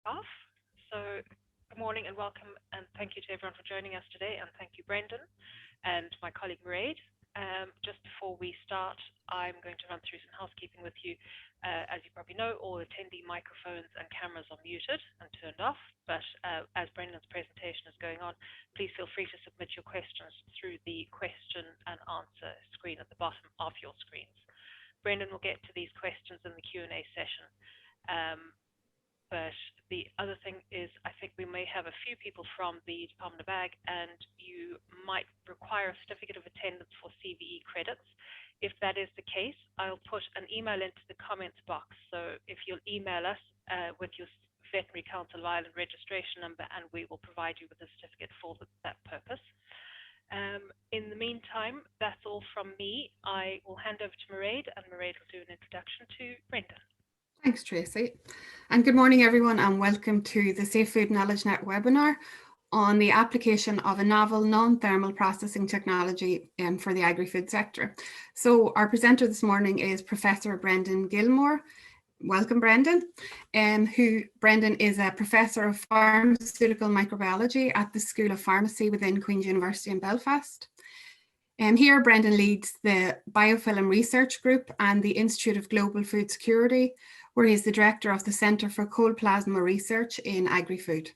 Prof. So good morning and welcome, and thank you to everyone for joining us today, and thank you Brendan and my colleague Mairead. Just before we start, I'm going to run through some housekeeping with you. As you probably know, all attendee microphones and cameras are muted and turned off, but as Brendan's presentation is going on, please feel free to submit your questions through the question and answer screen at the bottom of your screens. Brendan will get to these questions in the Q&A session. But the other thing is, I think we may have a few people from the Department of Ag, and you might require a certificate of attendance for CVE credits. If that is the case, I'll put an email into the comments box. So if you'll email us with your Veterinary Council of Ireland registration number, and we will provide you with a certificate for that purpose. In the meantime, that's all from me. I will hand over to Mairead, and Mairead will do an introduction to Brendan. Thanks, Tracy. And good morning, everyone, and welcome to the Safe Food Knowledge Net webinar on the application of a novel non-thermal processing technology for the agri-food sector. So our presenter this morning is Professor Brendan Gilmore. Welcome, Brendan. Brendan is a Professor of Pharmaceutical Microbiology at the School of Pharmacy within Queen's University in Belfast. Here, Brendan leads the BIOFILM Research Group and the Institute of Global Food Security, where he's the director of the Centre for Cold Plasma Research in Agri-Food.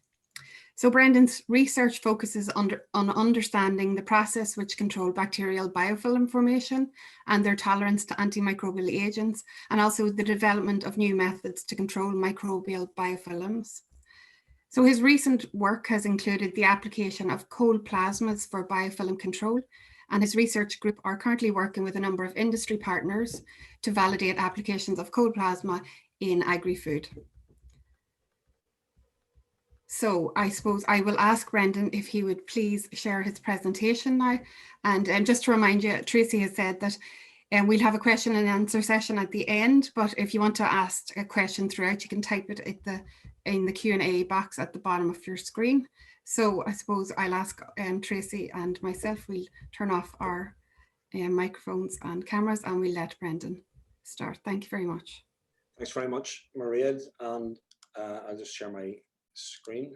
So Brendan's research focuses on understanding the process which control bacterial biofilm formation and their tolerance to antimicrobial agents, and also the development of new methods to control microbial biofilms. So his recent work has included the application of cold plasmas for biofilm control, and his research group are currently working with a number of industry partners to validate applications of cold plasma in agri-food. So I suppose I will ask Brendan if he would please share his presentation now. And just to remind you, Tracy has said that we'll have a question and answer session at the end, but if you want to ask a question throughout, you can type it in the Q&A box at the bottom of your screen. So I suppose I'll ask Tracy and myself, we'll turn off our microphones and cameras, and we'll let Brendan start. Thank you very much. Thanks very much, Mairead, and I'll just share my screen.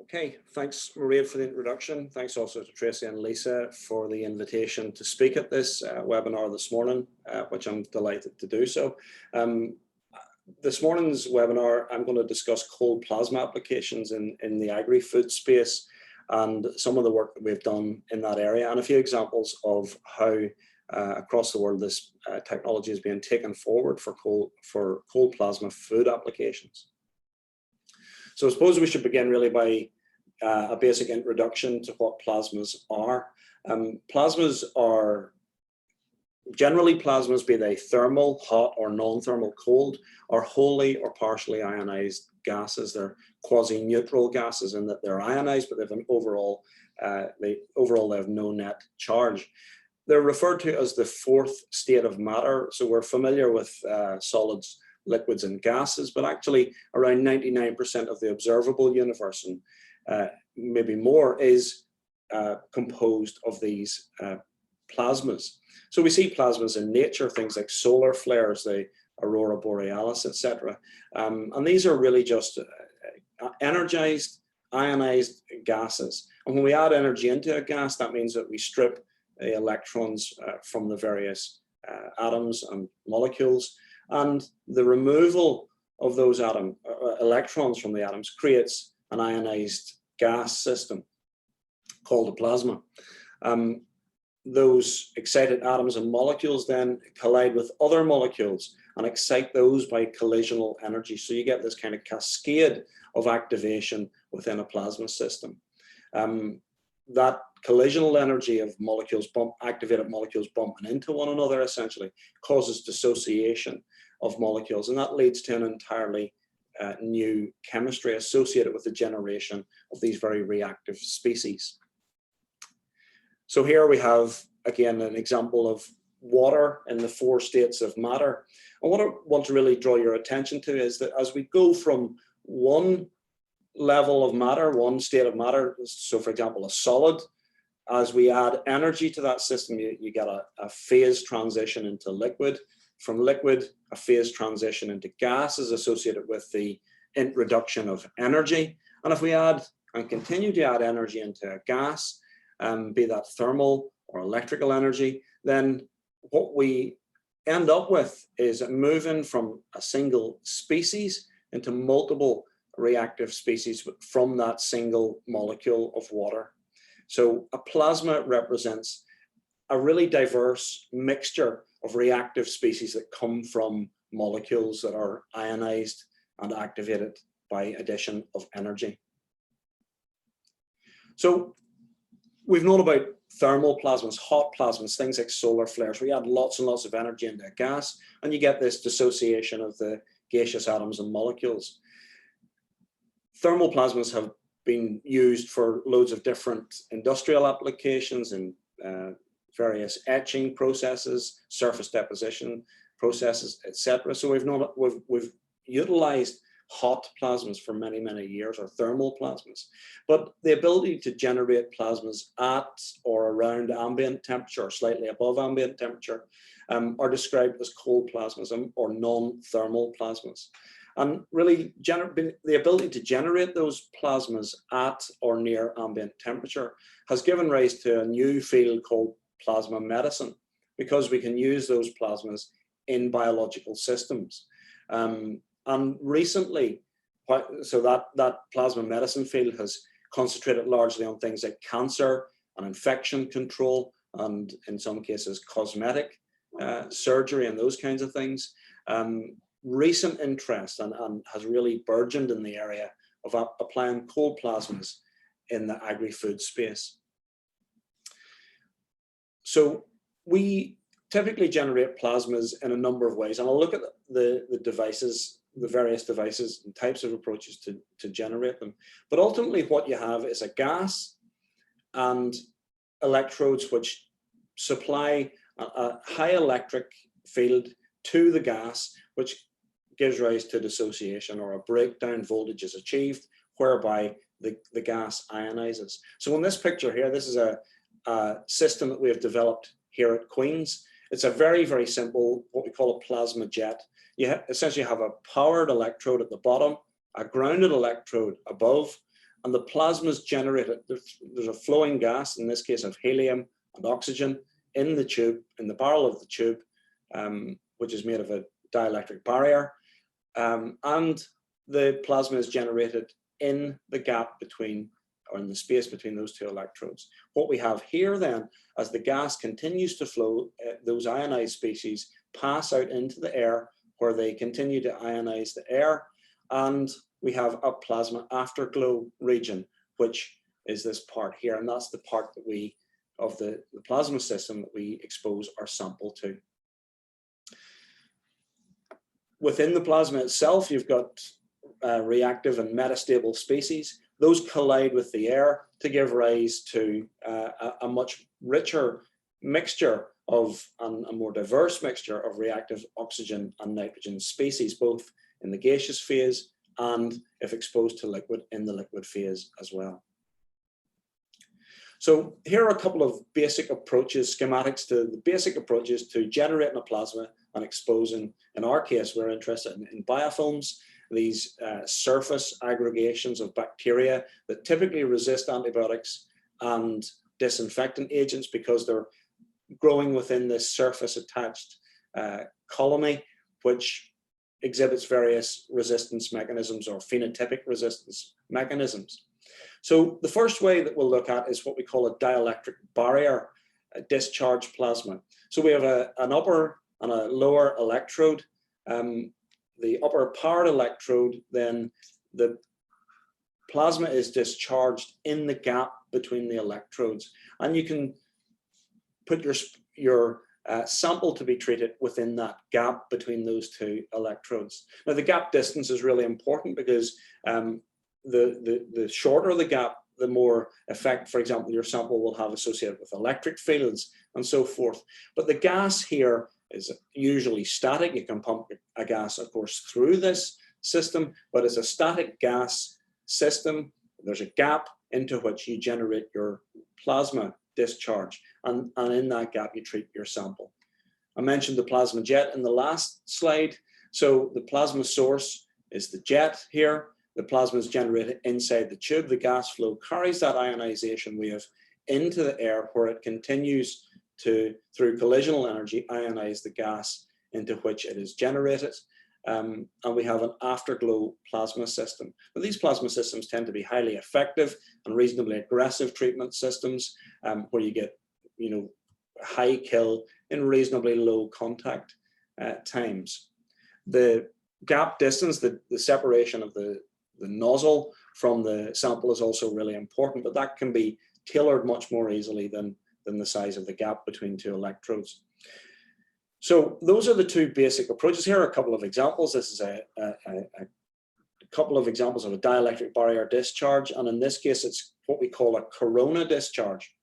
Okay, thanks, Mairead, for the introduction. Thanks also to Tracy and Lisa for the invitation to speak at this webinar this morning, which I'm delighted to do so. This morning's webinar, I'm going to discuss cold plasma applications in the agri-food space and some of the work that we've done in that area, and a few examples of how across the world this technology is being taken forward for cold plasma food applications. So I suppose we should begin really by a basic introduction to what plasmas are. Plasmas are generally plasmas, be they thermal, hot, or non-thermal cold, are wholly or partially ionized gases. They're quasi-neutral gases in that they're ionized, but they have an overall they have no net charge. They're referred to as the fourth state of matter. So we're familiar with solids, liquids, and gases, but actually around 99% of the observable universe, and maybe more, is composed of these plasmas. So we see plasmas in nature, things like solar flares, the aurora borealis, etc. And these are really just energized, ionized gases. And when we add energy into a gas, that means that we strip the electrons from the various atoms and molecules. And the removal of those electrons from the atoms creates an ionized gas system called a plasma. Those excited atoms and molecules then collide with other molecules and excite those by collisional energy. So you get this kind of cascade of activation within a plasma system. That collisional energy of activated molecules bumping into one another essentially causes dissociation of molecules, and that leads to an entirely new chemistry associated with the generation of these very reactive species. So here we have, again, an example of water in the four states of matter. And what I want to really draw your attention to is that as we go from one level of matter, one state of matter, so for example, a solid, as we add energy to that system, you get a phase transition into liquid. from liquid, a phase transition into gas is associated with the introduction of energy. And if we add and continue to add energy into a gas, be that thermal or electrical energy, then what we end up with is moving from a single species into multiple reactive species from that single molecule of water. So a plasma represents a really diverse mixture of reactive species that come from molecules that are ionized and activated by addition of energy. So we've known about thermal plasmas, hot plasmas, things like solar flares. We add lots and lots of energy into a gas, and you get this dissociation of the gaseous atoms and molecules. Thermal plasmas have been used for loads of different industrial applications and various etching processes, surface deposition processes, etc. So we've utilized hot plasmas for many, many years, or thermal plasmas. But the ability to generate plasmas at or around ambient temperature, or slightly above ambient temperature, are described as cold plasmas or non-thermal plasmas. And really, the ability to generate those plasmas at or near ambient temperature has given rise to a new field called plasma medicine, because we can use those plasmas in biological systems. And recently, so that plasma medicine field has concentrated largely on things like cancer and infection control, and in some cases cosmetic surgery and those kinds of things. Recent interest and has really burgeoned in the area of applying cold plasmas in the agri-food space. So we typically generate plasmas in a number of ways, and I'll look at the devices, the various devices and types of approaches to generate them. But ultimately what you have is a gas and electrodes which supply a high electric field to the gas, which gives rise to dissociation, or a breakdown voltage is achieved whereby the gas ionizes. So in this picture here, this is a system that we have developed here at Queen's. It's a very, very simple, what we call a plasma jet. You essentially have a powered electrode at the bottom, a grounded electrode above, and the plasma is generated. There's a flowing gas, in this case of helium and oxygen, in the tube, in the barrel of the tube, which is made of a dielectric barrier. And the plasma is generated in the gap between, or in the space between those two electrodes. What we have here then, as the gas continues to flow, those ionized species pass out into the air, where they continue to ionize the air, and we have a plasma afterglow region, which is this part here, and that's the part that we, of the plasma system, that we expose our sample to. Within the plasma itself, you've got reactive and metastable species. Those collide with the air to give rise to a much richer mixture of, and a more diverse mixture of reactive oxygen and nitrogen species, both in the gaseous phase and, if exposed to liquid, in the liquid phase as well. So here are a couple of basic approaches, schematics to the basic approaches to generating a plasma and exposing. In our case, we're interested in biofilms, these surface aggregations of bacteria that typically resist antibiotics and disinfectant agents because they're growing within this surface attached colony, which exhibits various resistance mechanisms or phenotypic resistance mechanisms. So the first way that we'll look at is what we call a dielectric barrier discharge plasma. So we have an upper and a lower electrode. The upper powered electrode, then the plasma is discharged in the gap between the electrodes, and you can put your sample to be treated within that gap between those two electrodes. Now the gap distance is really important because the shorter the gap, the more effect, for example, your sample will have associated with electric fields and so forth. But the gas here is usually static. You can pump a gas, of course, through this system, but it's a static gas system. There's a gap into which you generate your plasma discharge, and in that gap you treat your sample. I mentioned the plasma jet in the last slide. So the plasma source is the jet here. The plasma is generated inside the tube. The gas flow carries that ionization wave into the air, where it continues to, through collisional energy, ionize the gas into which it is generated. And we have an afterglow plasma system. But these plasma systems tend to be highly effective and reasonably aggressive treatment systems, where you get, high kill in reasonably low contact times. The gap distance, the separation of the nozzle from the sample is also really important, but that can be tailored much more easily than the size of the gap between two electrodes. So those are the two basic approaches. Here are a couple of examples. This is a couple of examples of a dielectric barrier discharge, and in this case it's what we call a corona discharge,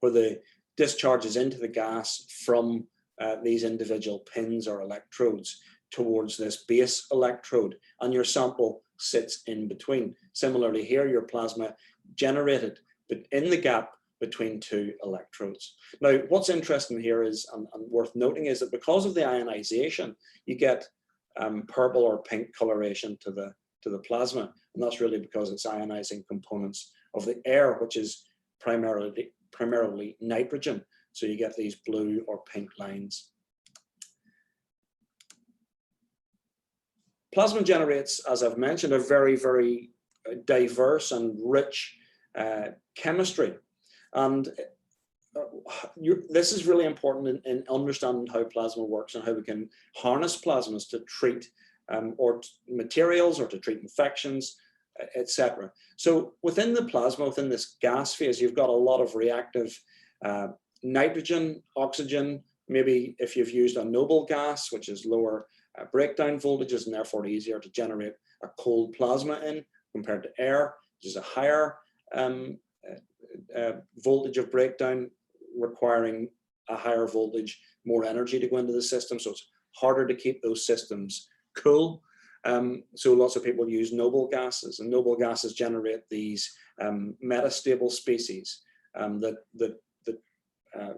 where the discharge is into the gas from these individual pins or electrodes towards this base electrode, and your sample sits in between. Similarly here, your plasma generated but in the gap between two electrodes. Now, what's interesting here is, and worth noting, is that because of the ionization, you get purple or pink coloration to the plasma, and that's really because it's ionizing components of the air, which is primarily nitrogen. So you get these blue or pink lines. Plasma generates, as I've mentioned, a very, very diverse and rich chemistry. And this is really important in understanding how plasma works and how we can harness plasmas to treat materials or to treat infections, etc. So within the plasma, within this gas phase, you've got a lot of reactive nitrogen, oxygen, maybe if you've used a noble gas, which is lower breakdown voltages and therefore easier to generate a cold plasma in compared to air, which is a higher voltage of breakdown, requiring a higher voltage, more energy to go into the system. So it's harder to keep those systems cool. So lots of people use noble gases, and noble gases generate these metastable species that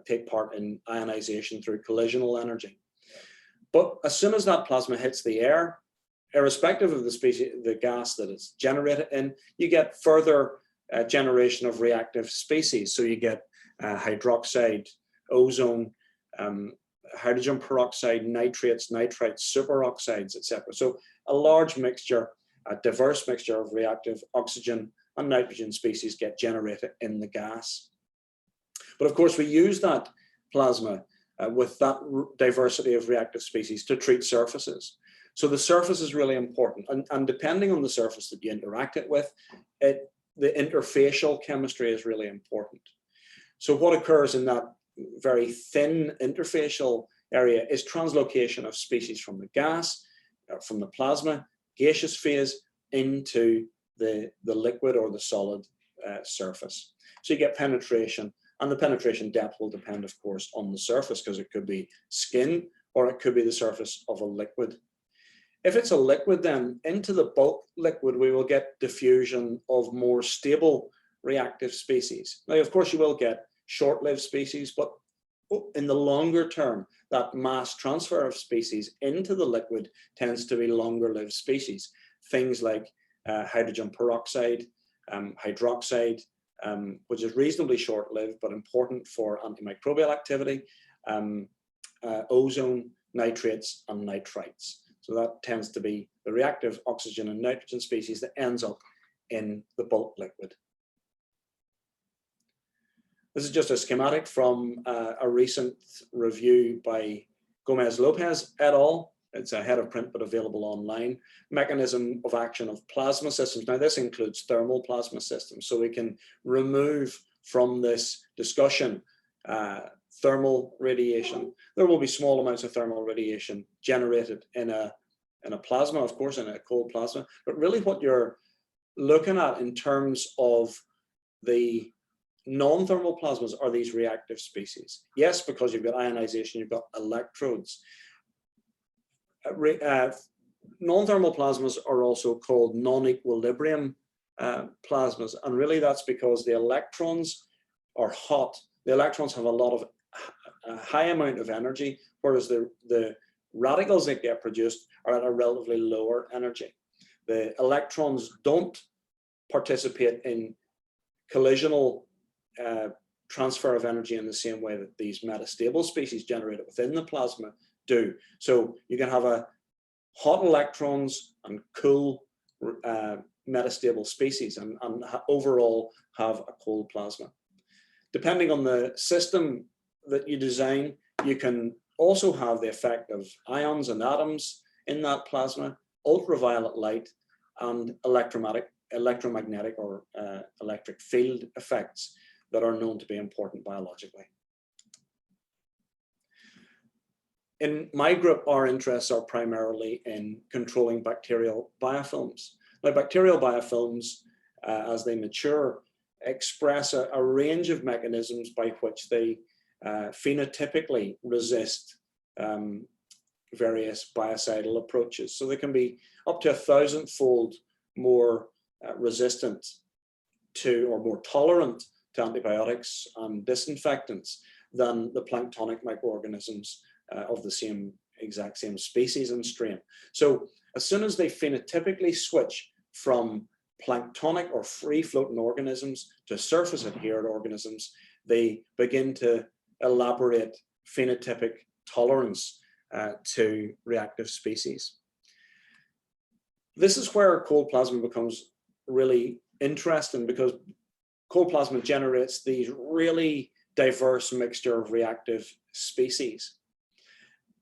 take part in ionization through collisional energy. But as soon as that plasma hits the air, irrespective of the species, the gas that it's generated in, you get further generation of reactive species. So you get hydroxide, ozone, hydrogen peroxide, nitrates, nitrites, superoxides, etc. So a large mixture, a diverse mixture of reactive oxygen and nitrogen species get generated in the gas. But of course, we use that plasma with that diversity of reactive species to treat surfaces. So the surface is really important, and depending on the surface that you interact it with, the interfacial chemistry is really important. So what occurs in that very thin interfacial area is translocation of species from the gas, from the plasma, gaseous phase, into the liquid or the solid surface. So you get penetration, and the penetration depth will depend, of course, on the surface, because it could be skin or it could be the surface of a liquid. If it's a liquid, then into the bulk liquid, we will get diffusion of more stable reactive species. Now, of course, you will get short-lived species, but in the longer term, that mass transfer of species into the liquid tends to be longer-lived species. Things like hydrogen peroxide, hydroxide, which is reasonably short-lived but important for antimicrobial activity, ozone, nitrates, and nitrites. So that tends to be the reactive oxygen and nitrogen species that ends up in the bulk liquid. This is just a schematic from a recent review by Gomez-Lopez et al. It's ahead of print but available online. Mechanism of action of plasma systems. Now this includes thermal plasma systems, so we can remove from this discussion thermal radiation. There will be small amounts of thermal radiation generated in a plasma, of course, in a cold plasma, but really what you're looking at in terms of the non-thermal plasmas are these reactive species. Yes, because you've got ionization, you've got electrodes. Non-thermal plasmas are also called non-equilibrium plasmas, and really that's because the electrons are hot. The electrons have a lot of a high amount of energy, whereas the radicals that get produced are at a relatively lower energy. The electrons don't participate in collisional transfer of energy in the same way that these metastable species generated within the plasma do. So you can have a hot electrons and cool metastable species and overall have a cold plasma. Depending on the system that you design, you can also have the effect of ions and atoms in that plasma, ultraviolet light, and electromagnetic or electric field effects that are known to be important biologically. In my group, our interests are primarily in controlling bacterial biofilms. Now, bacterial biofilms, as they mature, express a range of mechanisms by which they phenotypically resist various biocidal approaches. So they can be up to 1,000-fold more resistant to or more tolerant to antibiotics and disinfectants than the planktonic microorganisms of the exact same species and strain. So as soon as they phenotypically switch from planktonic or free-floating organisms to surface-adhered organisms, they begin to elaborate phenotypic tolerance to reactive species. This is where cold plasma becomes really interesting, because cold plasma generates these really diverse mixture of reactive species.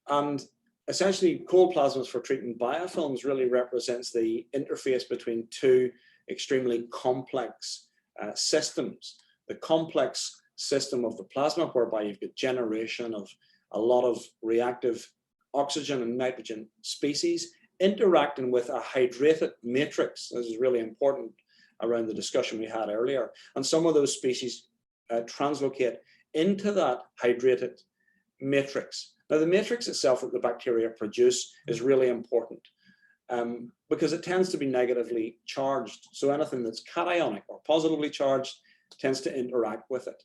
And essentially, cold plasmas for treating biofilms really represents the interface between two extremely complex systems. The complex system of the plasma, whereby you've got generation of a lot of reactive oxygen and nitrogen species interacting with a hydrated matrix. This is really important around the discussion we had earlier. And some of those species translocate into that hydrated matrix. Now, the matrix itself that the bacteria produce is really important because it tends to be negatively charged. So anything that's cationic or positively charged tends to interact with it.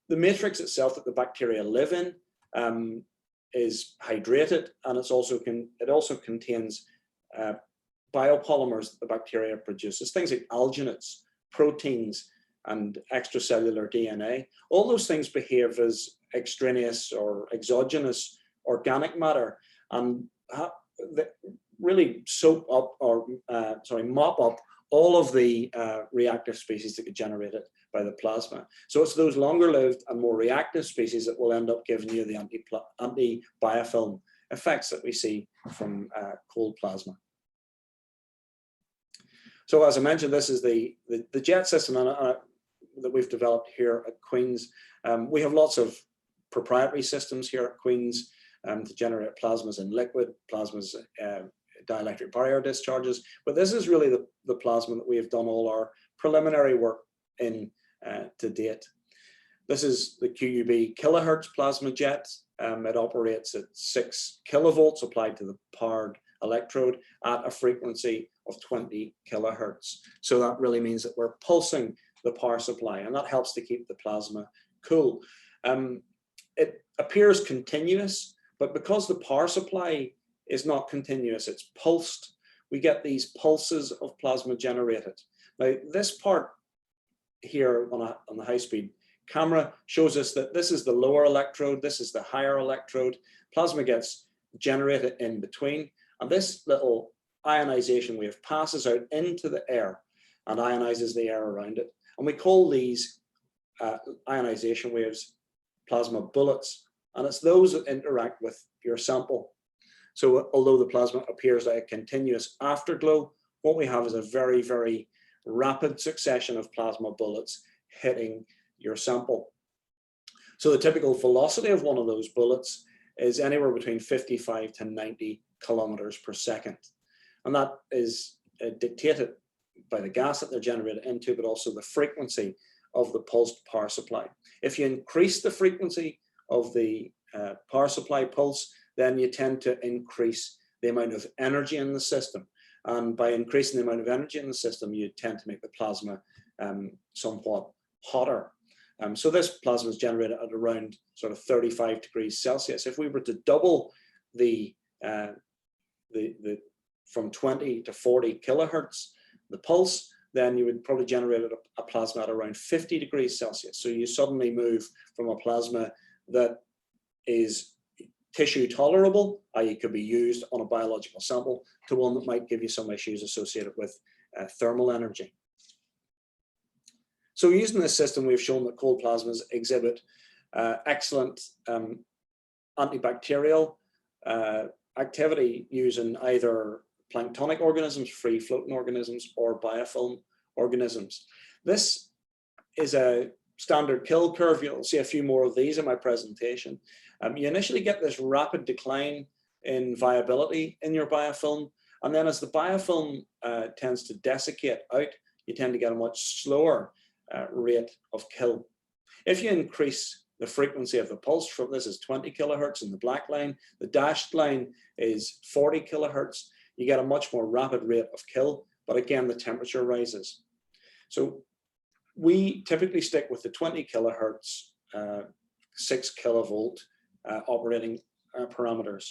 The matrix itself that the bacteria live in is hydrated, and it also contains biopolymers that the bacteria produces, things like alginates, proteins, and extracellular DNA. All those things behave as extraneous or exogenous organic matter and really soak up or mop up all of the reactive species that get generated by the plasma. So it's those longer lived and more reactive species that will end up giving you the anti-biofilm effects that we see from cold plasma. So as I mentioned, this is the jet system that we've developed here at Queen's. We have lots of proprietary systems here at Queen's to generate plasmas in liquid, plasmas, dielectric barrier discharges. But this is really the plasma that we have done all our preliminary work in to date. This is the QUB kilohertz plasma jet. It operates at 6 kilovolts applied to the powered electrode at a frequency of 20 kilohertz. So that really means that we're pulsing the power supply, and that helps to keep the plasma cool. It appears continuous, but because the power supply is not continuous, it's pulsed, we get these pulses of plasma generated. Now, this part here on the high-speed camera shows us that this is the lower electrode, this is the higher electrode. Plasma gets generated in between, and this little ionization wave passes out into the air and ionizes the air around it. And we call these ionization waves plasma bullets, and it's those that interact with your sample. So although the plasma appears like a continuous afterglow, what we have is a very, very rapid succession of plasma bullets hitting your sample. So the typical velocity of one of those bullets is anywhere between 55 to 90 kilometers per second. And that is dictated by the gas that they're generated into, but also the frequency of the pulsed power supply. If you increase the frequency of the power supply pulse, then you tend to increase the amount of energy in the system. And by increasing the amount of energy in the system, you tend to make the plasma somewhat hotter. So this plasma is generated at around sort of 35 degrees Celsius. If we were to double from 20 to 40 kilohertz, the pulse, then you would probably generate a plasma at around 50 degrees Celsius. So you suddenly move from a plasma that is tissue tolerable, i.e. could be used on a biological sample, to one that might give you some issues associated with thermal energy. So using this system, we've shown that cold plasmas exhibit excellent antibacterial activity using either planktonic organisms, free-floating organisms, or biofilm organisms. This is a standard kill curve. You'll see a few more of these in my presentation. You initially get this rapid decline in viability in your biofilm, and then as the biofilm tends to desiccate out, you tend to get a much slower rate of kill. If you increase the frequency of the pulse, from this is 20 kilohertz in the black line, the dashed line is 40 kilohertz, you get a much more rapid rate of kill, but again, the temperature rises. So we typically stick with the 20 kilohertz, 6 kilovolt operating parameters.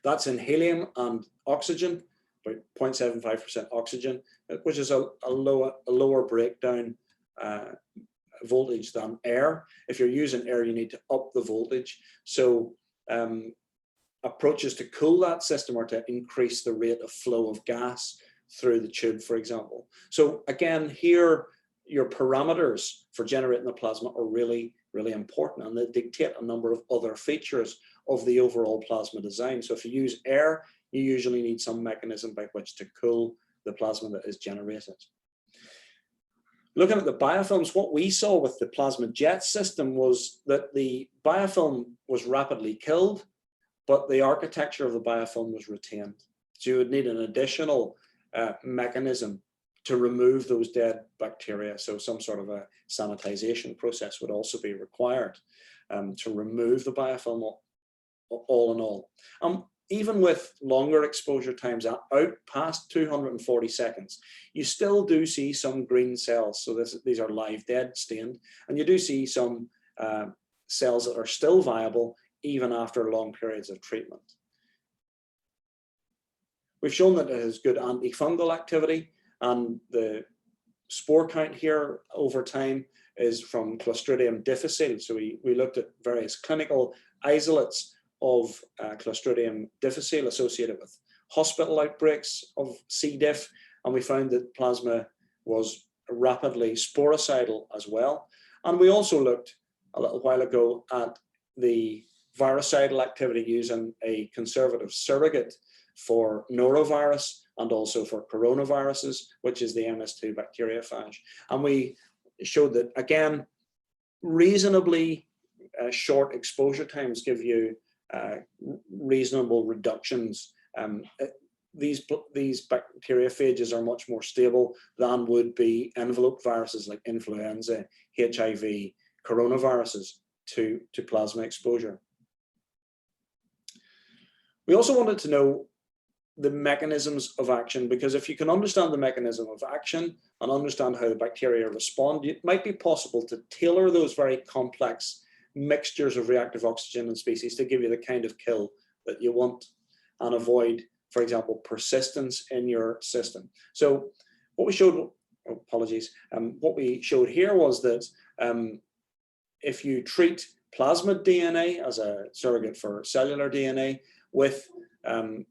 That's in helium and oxygen, about 0.75% oxygen, which is a lower breakdown voltage than air. If you're using air, you need to up the voltage. So approaches to cool that system are to increase the rate of flow of gas through the tube, for example. So again, here, your parameters for generating the plasma are really, really important, and they dictate a number of other features of the overall plasma design. So if you use air, you usually need some mechanism by which to cool the plasma that is generated. Looking at the biofilms, what we saw with the plasma jet system was that the biofilm was rapidly killed, but the architecture of the biofilm was retained. So you would need an additional mechanism to remove those dead bacteria. So some sort of a sanitization process would also be required to remove the biofilm all in all. Even with longer exposure times out past 240 seconds, you still do see some green cells. So these are live dead stained, and you do see some cells that are still viable even after long periods of treatment. We've shown that it has good antifungal activity, and the spore count here over time is from Clostridium difficile. So we looked at various clinical isolates of Clostridium difficile associated with hospital outbreaks of C. diff, and we found that plasma was rapidly sporicidal as well. And we also looked a little while ago at the virucidal activity using a conservative surrogate for norovirus and also for coronaviruses, which is the MS2 bacteriophage. And we showed that, again, reasonably short exposure times give you reasonable reductions. These bacteriophages are much more stable than would be enveloped viruses like influenza, HIV, coronaviruses to plasma exposure. We also wanted to know the mechanisms of action, because if you can understand the mechanism of action and understand how the bacteria respond, it might be possible to tailor those very complex mixtures of reactive oxygen and species to give you the kind of kill that you want and avoid, for example, persistence in your system. So what we showed, what we showed here was that if you treat plasmid DNA as a surrogate for cellular DNA with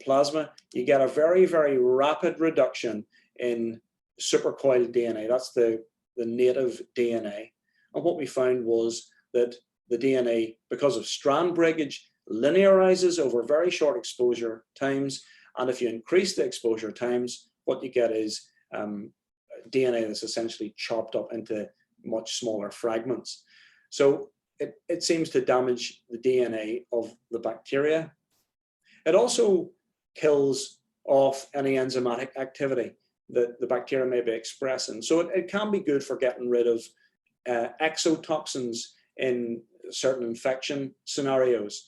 plasma, you get a very, very rapid reduction in supercoiled DNA. That's the native DNA. And what we found was that the DNA, because of strand breakage, linearizes over very short exposure times. And if you increase the exposure times, what you get is DNA that's essentially chopped up into much smaller fragments. So it seems to damage the DNA of the bacteria. It also kills off any enzymatic activity that the bacteria may be expressing. So it can be good for getting rid of exotoxins in certain infection scenarios.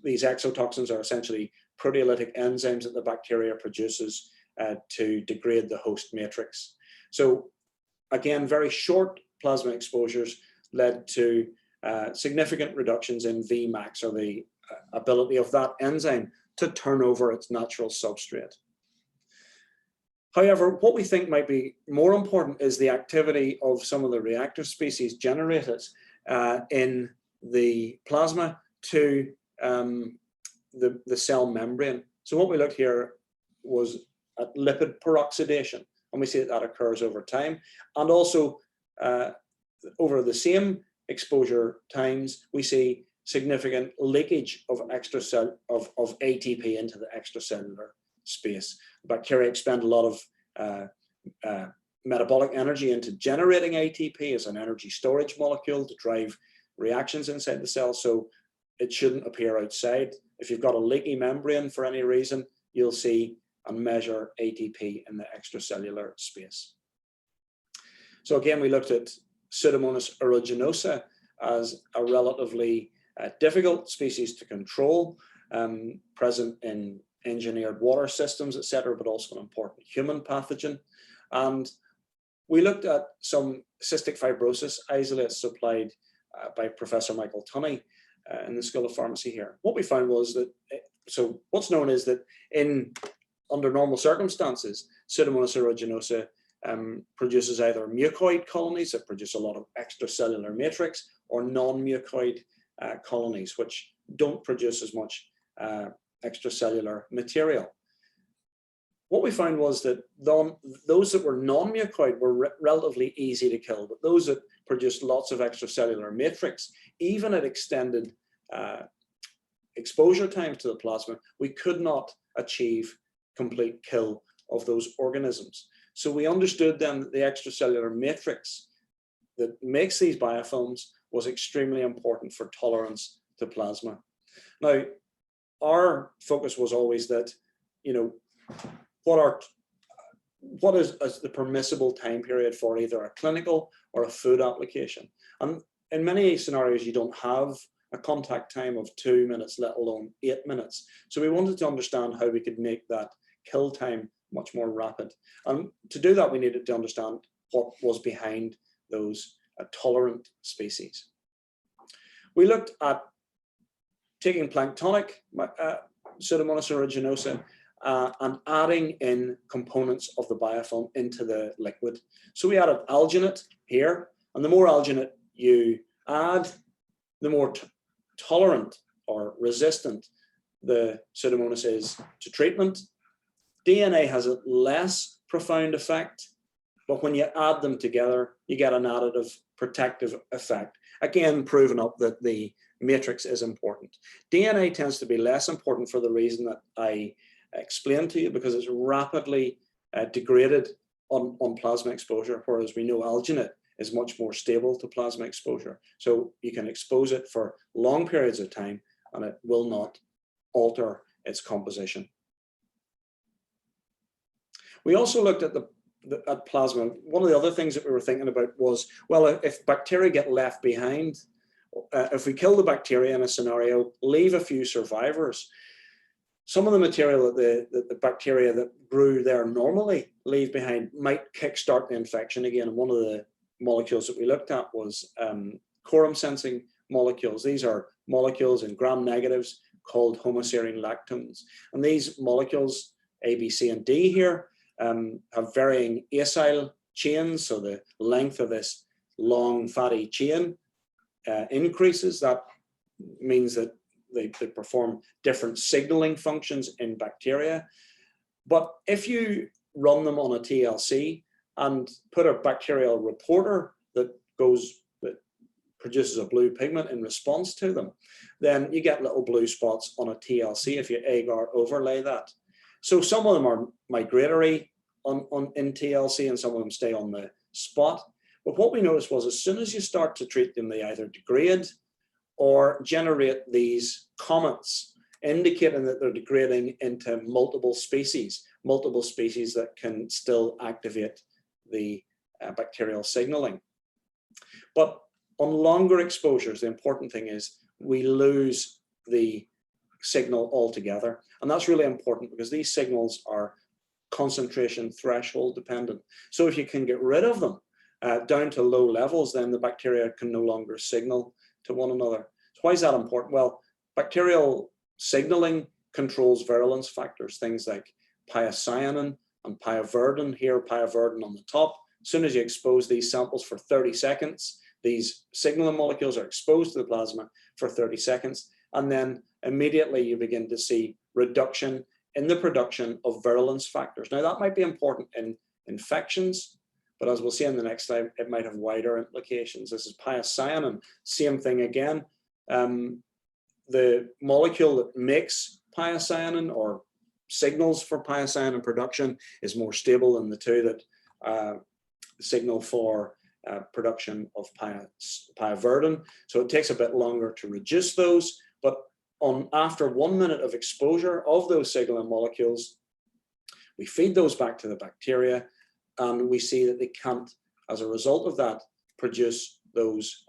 These exotoxins are essentially proteolytic enzymes that the bacteria produces to degrade the host matrix. So again, very short plasma exposures led to significant reductions in Vmax, or the ability of that enzyme to turn over its natural substrate. However, what we think might be more important is the activity of some of the reactive species generated in the plasma to the cell membrane. So what we looked here was at lipid peroxidation, and we see that that occurs over time, and also over the same exposure times, we see significant leakage of of ATP into the extracellular space. Bacteria expend a lot of metabolic energy into generating ATP as an energy storage molecule to drive reactions inside the cell, so it shouldn't appear outside. If you've got a leaky membrane for any reason, you'll see and measure ATP in the extracellular space. So again, we looked at Pseudomonas aeruginosa as a relatively difficult species to control, present in engineered water systems, etc., but also an important human pathogen. And we looked at some cystic fibrosis isolates supplied by Professor Michael Tunney in the School of Pharmacy here. What we found was that, so what's known is that under normal circumstances, Pseudomonas aeruginosa produces either mucoid colonies that produce a lot of extracellular matrix, or non-mucoid colonies which don't produce as much extracellular material. What we found was that those that were non-mucoid were relatively easy to kill, but those that produced lots of extracellular matrix, even at extended exposure times to the plasma, we could not achieve complete kill of those organisms. So we understood then that the extracellular matrix that makes these biofilms was extremely important for tolerance to plasma. Now, our focus was always that, you know, what is the permissible time period for either a clinical or a food application? And in many scenarios, you don't have a contact time of 2 minutes, let alone 8 minutes. So we wanted to understand how we could make that kill time much more rapid. And to do that, we needed to understand what was behind those tolerant species. We looked at taking planktonic Pseudomonas aeruginosa and adding in components of the biofilm into the liquid. So we added alginate here, and the more alginate you add, the more tolerant or resistant the Pseudomonas is to treatment. DNA has a less profound effect, but when you add them together, you get an additive protective effect. Again, proving up that the matrix is important. DNA tends to be less important for the reason that I explained to you, because it's rapidly degraded on plasma exposure, whereas we know alginate is much more stable to plasma exposure. So you can expose it for long periods of time and it will not alter its composition. We also looked at at plasma. One of the other things that we were thinking about was, well, if bacteria get left behind, if we kill the bacteria in a scenario, leave a few survivors, some of the material that the bacteria that grew there normally leave behind might kickstart the infection again. And one of the molecules that we looked at was quorum sensing molecules. These are molecules in gram negatives called homoserine lactones. And these molecules, A, B, C, and D here, have varying acyl chains. So the length of this long fatty chain increases. That means that they perform different signaling functions in bacteria. But if you run them on a TLC and put a bacterial reporter that produces a blue pigment in response to them, then you get little blue spots on a TLC if you agar overlay that. So some of them are migratory in TLC and some of them stay on the spot. But what we noticed was as soon as you start to treat them, they either degrade or generate these comments indicating that they're degrading into multiple species that can still activate the bacterial signaling. But on longer exposures, the important thing is we lose the signal altogether. And that's really important because these signals are concentration threshold dependent. So if you can get rid of them, down to low levels, then the bacteria can no longer signal to one another. So why is that important? Well, bacterial signaling controls virulence factors, things like piocyanin and pyoverdin. Here, pyoverdin on the top. As soon as you expose these samples for 30 seconds, these signaling molecules are exposed to the plasma for 30 seconds, and then immediately you begin to see reduction in the production of virulence factors. Now, that might be important in infections, but as we'll see in the next slide, it might have wider implications. This is piocyanin, same thing again. The molecule that makes piocyanin or signals for piocyanin production is more stable than the two that signal for production of pyoverdin. So it takes a bit longer to reduce those, but after 1 minute of exposure of those signaling molecules, we feed those back to the bacteria, and we see that they can't, as a result of that, produce those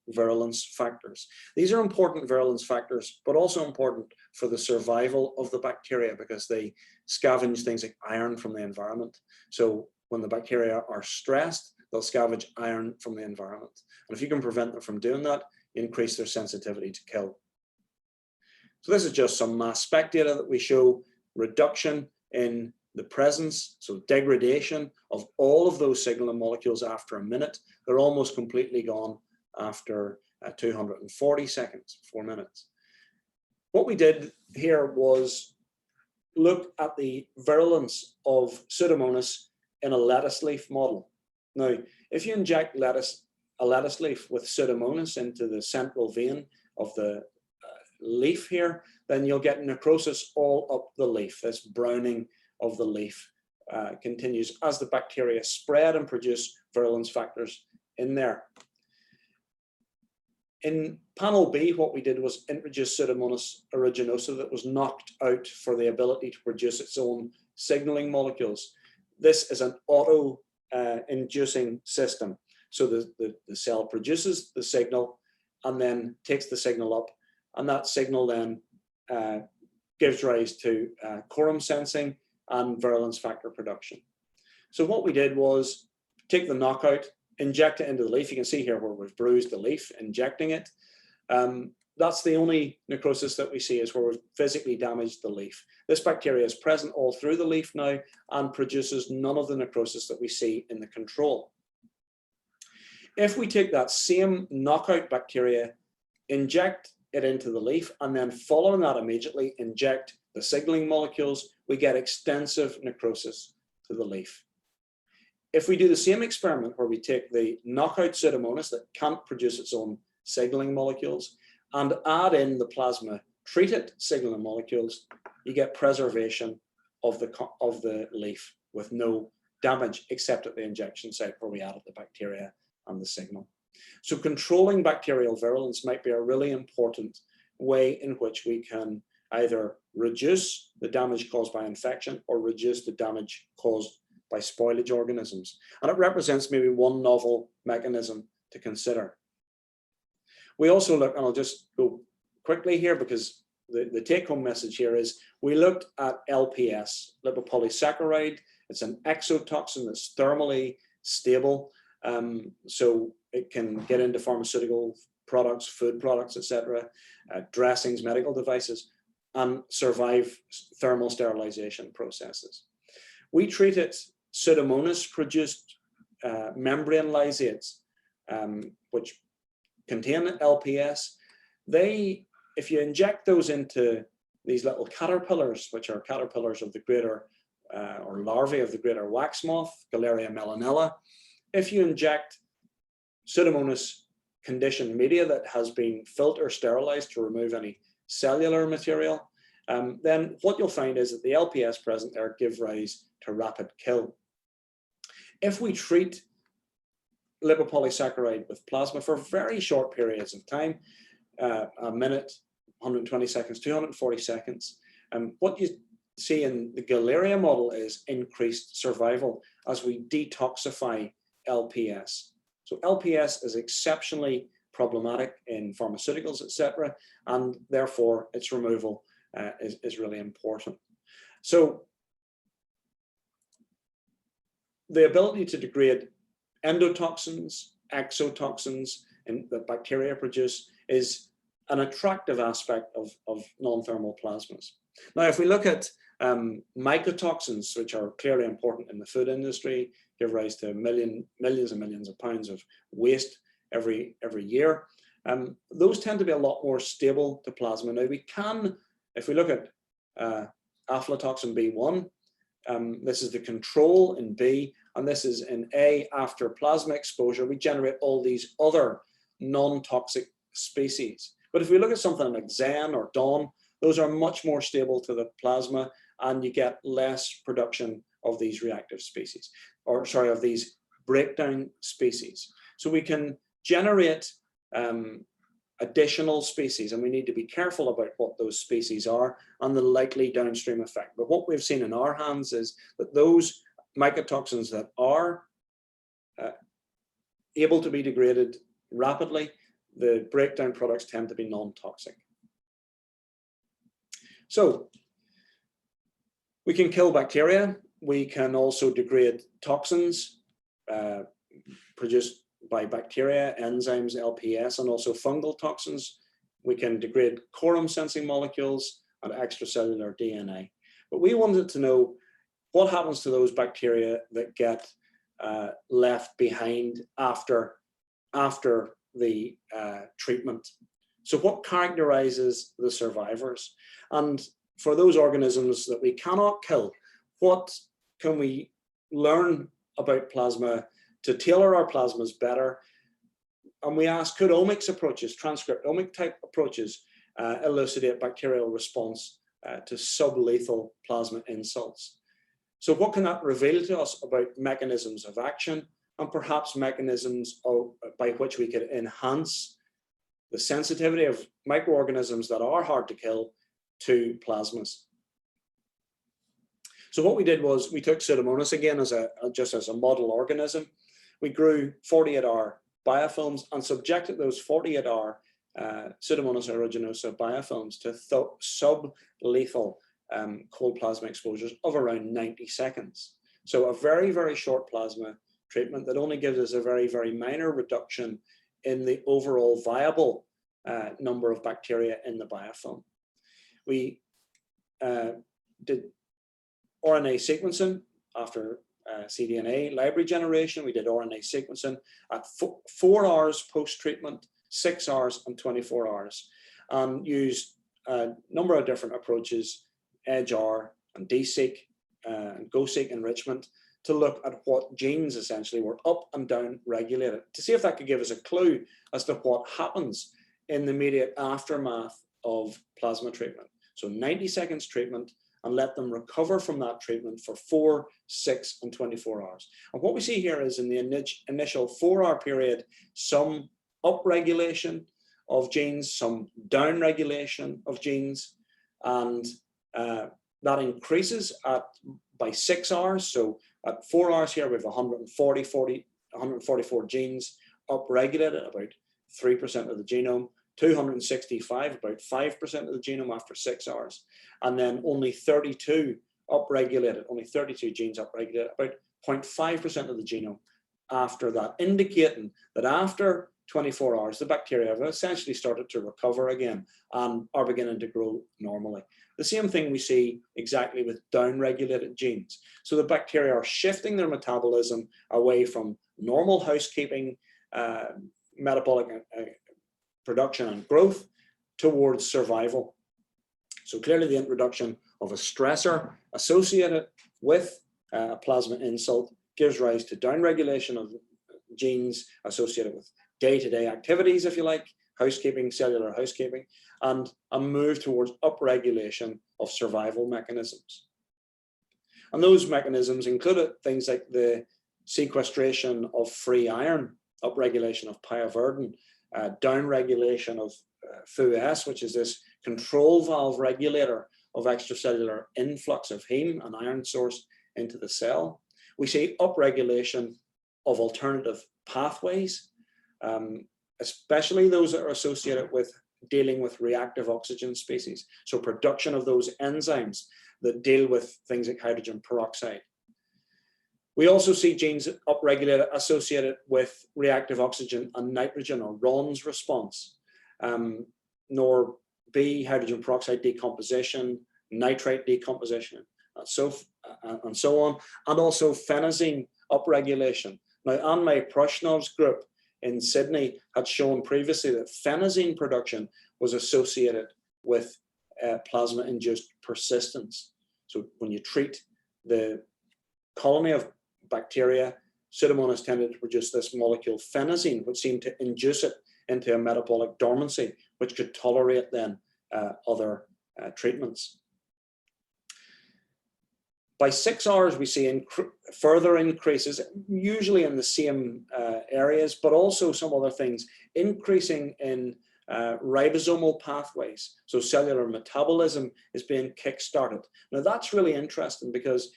virulence factors. These are important virulence factors, but also important for the survival of the bacteria because they scavenge things like iron from the environment. So when the bacteria are stressed, they'll scavenge iron from the environment. And if you can prevent them from doing that, you increase their sensitivity to kill. So this is just some mass spec data that we show reduction in the presence, so degradation of all of those signaling molecules after a minute. They're almost completely gone after 240 seconds, 4 minutes. What we did here was look at the virulence of Pseudomonas in a lettuce leaf model. Now, if you inject a lettuce leaf with Pseudomonas into the central vein of the leaf here, then you'll get necrosis all up the leaf. This browning of the leaf continues as the bacteria spread and produce virulence factors in there. In panel B, what we did was introduce Pseudomonas aeruginosa that was knocked out for the ability to produce its own signaling molecules. This is an auto-inducing system. So the cell produces the signal and then takes the signal up, and that signal then gives rise to quorum sensing and virulence factor production. So what we did was take the knockout, inject it into the leaf. You can see here where we've bruised the leaf, injecting it. That's the only necrosis that we see, is where we've physically damaged the leaf. This bacteria is present all through the leaf now and produces none of the necrosis that we see in the control. If we take that same knockout bacteria, inject it into the leaf, and then following that immediately inject the signaling molecules, we get extensive necrosis to the leaf. If we do the same experiment where we take the knockout Pseudomonas that can't produce its own signaling molecules and add in the plasma treated signaling molecules, you get preservation of the leaf with no damage except at the injection site where we added the bacteria and the signal. So controlling bacterial virulence might be a really important way in which we can either reduce the damage caused by infection or reduce the damage caused by spoilage organisms. And it represents maybe one novel mechanism to consider. We also look, and I'll just go quickly here because the take-home message here is we looked at LPS, lipopolysaccharide. It's an exotoxin that's thermally stable. So it can get into pharmaceutical products, food products, etc., dressings, medical devices, and survive thermal sterilization processes. We treated Pseudomonas-produced membrane lysates, which contain LPS. If you inject those into these little caterpillars, which are caterpillars of the greater, or larvae of the greater wax moth, Galeria melanella, if you inject Pseudomonas conditioned media that has been filter sterilized to remove any cellular material, then what you'll find is that the LPS present there give rise to rapid kill. If we treat lipopolysaccharide with plasma for very short periods of time, a minute, 120 seconds, 240 seconds, what you see in the Galeria model is increased survival as we detoxify LPS. So LPS is exceptionally problematic in pharmaceuticals, etc., and therefore its removal is really important. So the ability to degrade endotoxins, exotoxins, and that bacteria produce is an attractive aspect of non-thermal plasmas. Now, if we look at mycotoxins, which are clearly important in the food industry, give rise to millions and millions of pounds of waste every year. Those tend to be a lot more stable to plasma. Now we can, if we look at aflatoxin B1, this is the control in B, and this is in A. After plasma exposure, we generate all these other non-toxic species. But if we look at something like Xen or DON, those are much more stable to the plasma, and you get less production of these reactive species, or sorry, of these breakdown species. So we can generate additional species, and we need to be careful about what those species are and the likely downstream effect. But what we've seen in our hands is that those mycotoxins that are able to be degraded rapidly, the breakdown products tend to be non-toxic. So we can kill bacteria. We can also degrade toxins produced by bacteria, enzymes, LPS, and also fungal toxins. We can degrade quorum sensing molecules and extracellular DNA. But we wanted to know what happens to those bacteria that get left behind after the treatment. So what characterizes the survivors? And for those organisms that we cannot kill, what can we learn about plasma to tailor our plasmas better? And we asked, could omics approaches, transcriptomic type approaches, elucidate bacterial response to sublethal plasma insults? So what can that reveal to us about mechanisms of action, and perhaps mechanisms by which we could enhance the sensitivity of microorganisms that are hard to kill to plasmas? So what we did was we took Pseudomonas again just as a model organism. We grew 48-hour biofilms and subjected those 48-hour Pseudomonas aeruginosa biofilms to sublethal cold plasma exposures of around 90 seconds. So a very, very short plasma treatment that only gives us a very, very minor reduction in the overall viable number of bacteria in the biofilm. We did RNA sequencing after cDNA library generation. We did RNA sequencing at 4 hours post-treatment, 6 hours and 24 hours, and used a number of different approaches, EdgeR and DSeq and GoSeq enrichment, to look at what genes essentially were up and down regulated, to see if that could give us a clue as to what happens in the immediate aftermath of plasma treatment. So 90 seconds treatment, and let them recover from that treatment for 4, 6, and 24 hours. And what we see here is in the initial 4-hour period, some upregulation of genes, some downregulation of genes, and that increases by 6 hours. So at 4 hours here, we have 144 genes upregulated, about 3% of the genome, 265, about 5% of the genome after 6 hours, and then only 32 upregulated, only 32 genes upregulated, about 0.5% of the genome after that, indicating that after 24 hours, the bacteria have essentially started to recover again and are beginning to grow normally. The same thing we see exactly with downregulated genes. So the bacteria are shifting their metabolism away from normal housekeeping, metabolic production and growth towards survival. So clearly the introduction of a stressor associated with a plasma insult gives rise to downregulation of genes associated with day-to-day activities, if you like, housekeeping, cellular housekeeping, and a move towards upregulation of survival mechanisms. And those mechanisms included things like the sequestration of free iron, upregulation of pyoverdin, downregulation of FUS, which is this control valve regulator of extracellular influx of heme, an iron source, into the cell. We see upregulation of alternative pathways, especially those that are associated with dealing with reactive oxygen species. So production of those enzymes that deal with things like hydrogen peroxide. We also see genes upregulated associated with reactive oxygen and nitrogen, or RONS response, nor B, hydrogen peroxide decomposition, nitrite decomposition, and so on, and also phenazine upregulation. Now, Anne-May Prushnov's group in Sydney had shown previously that phenazine production was associated with plasma-induced persistence. So when you treat the colony of bacteria, Pseudomonas tended to produce this molecule phenazine, which seemed to induce it into a metabolic dormancy, which could tolerate then other treatments. By 6 hours, we see further increases, usually in the same areas, but also some other things, increasing in ribosomal pathways. So cellular metabolism is being kick-started. Now that's really interesting, because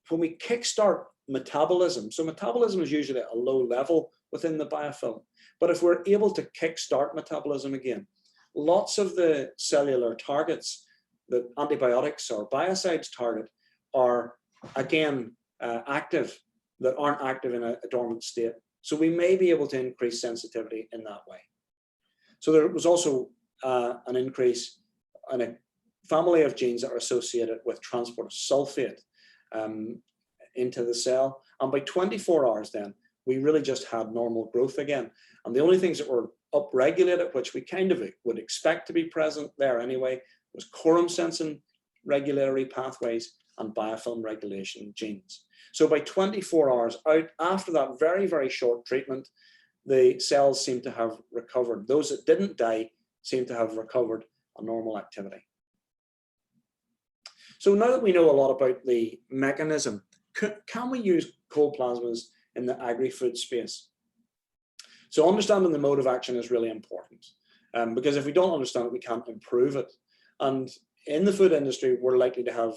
when we kickstart metabolism, so metabolism is usually at a low level within the biofilm, but if we're able to kickstart metabolism again, lots of the cellular targets that antibiotics or biocides target are again active, that aren't active in a dormant state. So we may be able to increase sensitivity in that way. So there was also an increase in a family of genes that are associated with transport of sulfate into the cell. And by 24 hours then, we really just had normal growth again. And the only things that were upregulated, which we kind of would expect to be present there anyway, was quorum sensing regulatory pathways and biofilm regulation genes. So by 24 hours out, after that very, very short treatment, the cells seem to have recovered. Those that didn't die seem to have recovered a normal activity. So now that we know a lot about the mechanism, can we use cold plasmas in the agri-food space? So understanding the mode of action is really important, because if we don't understand it, we can't improve it. And in the food industry, we're likely to have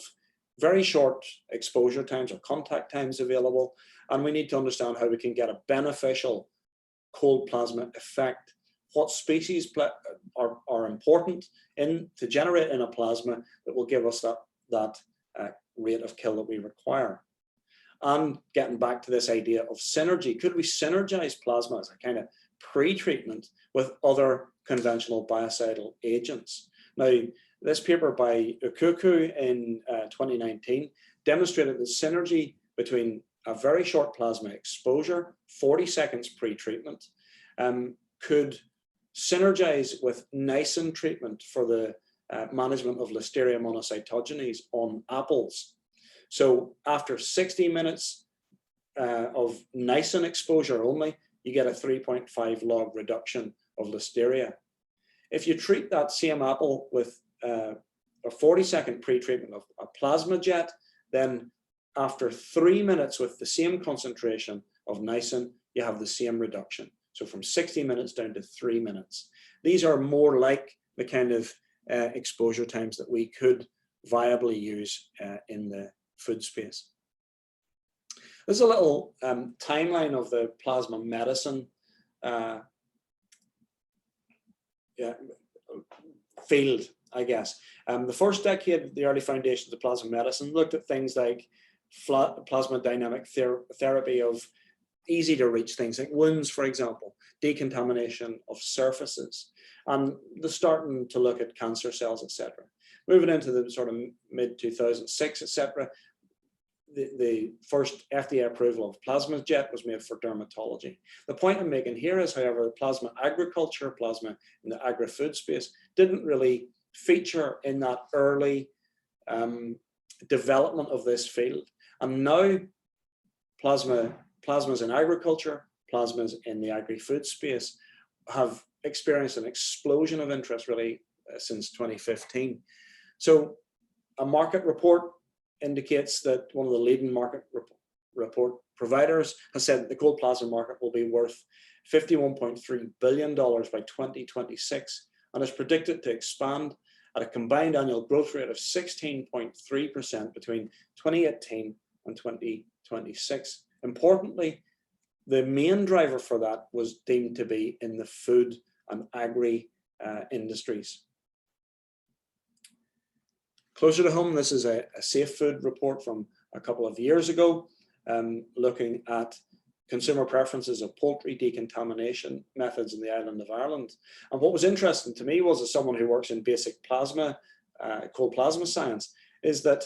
very short exposure times or contact times available, and we need to understand how we can get a beneficial cold plasma effect. What species are important to generate in a plasma that will give us that rate of kill that we require. And getting back to this idea of synergy, could we synergize plasma as a kind of pre-treatment with other conventional biocidal agents? Now, this paper by Ukuku in 2019 demonstrated that synergy between a very short plasma exposure, 40 seconds pre-treatment, could synergize with nisin treatment for the management of Listeria monocytogenes on apples. So after 60 minutes of nisin exposure only, you get a 3.5 log reduction of Listeria. If you treat that same apple with a 40-second pre-treatment of a plasma jet, then after 3 minutes with the same concentration of nisin, you have the same reduction. So from 60 minutes down to 3 minutes. These are more like the kind of exposure times that we could viably use in the food space. There's a little timeline of the plasma medicine field, I guess. The first decade, the early foundations of plasma medicine looked at things like plasma dynamic therapy of easy to reach things like wounds, for example, decontamination of surfaces, and they're starting to look at cancer cells, etc. Moving into the sort of mid-2006, etc., the first FDA approval of plasma jet was made for dermatology. The point I'm making here is, however, the plasma agriculture, plasma in the agri-food space didn't really feature in that early development of this field. And now plasmas in agriculture, plasmas in the agri-food space have experienced an explosion of interest really since 2015. So a market report indicates that one of the leading market report providers has said that the cold plasma market will be worth $51.3 billion by 2026 and is predicted to expand at a combined annual growth rate of 16.3% between 2018 and 2026. Importantly, the main driver for that was deemed to be in the food and agri industries. Closer to home, this is a safe food report from a couple of years ago. looking at consumer preferences of poultry decontamination methods in the island of Ireland. And what was interesting to me was, as someone who works in basic plasma, cold plasma science, is that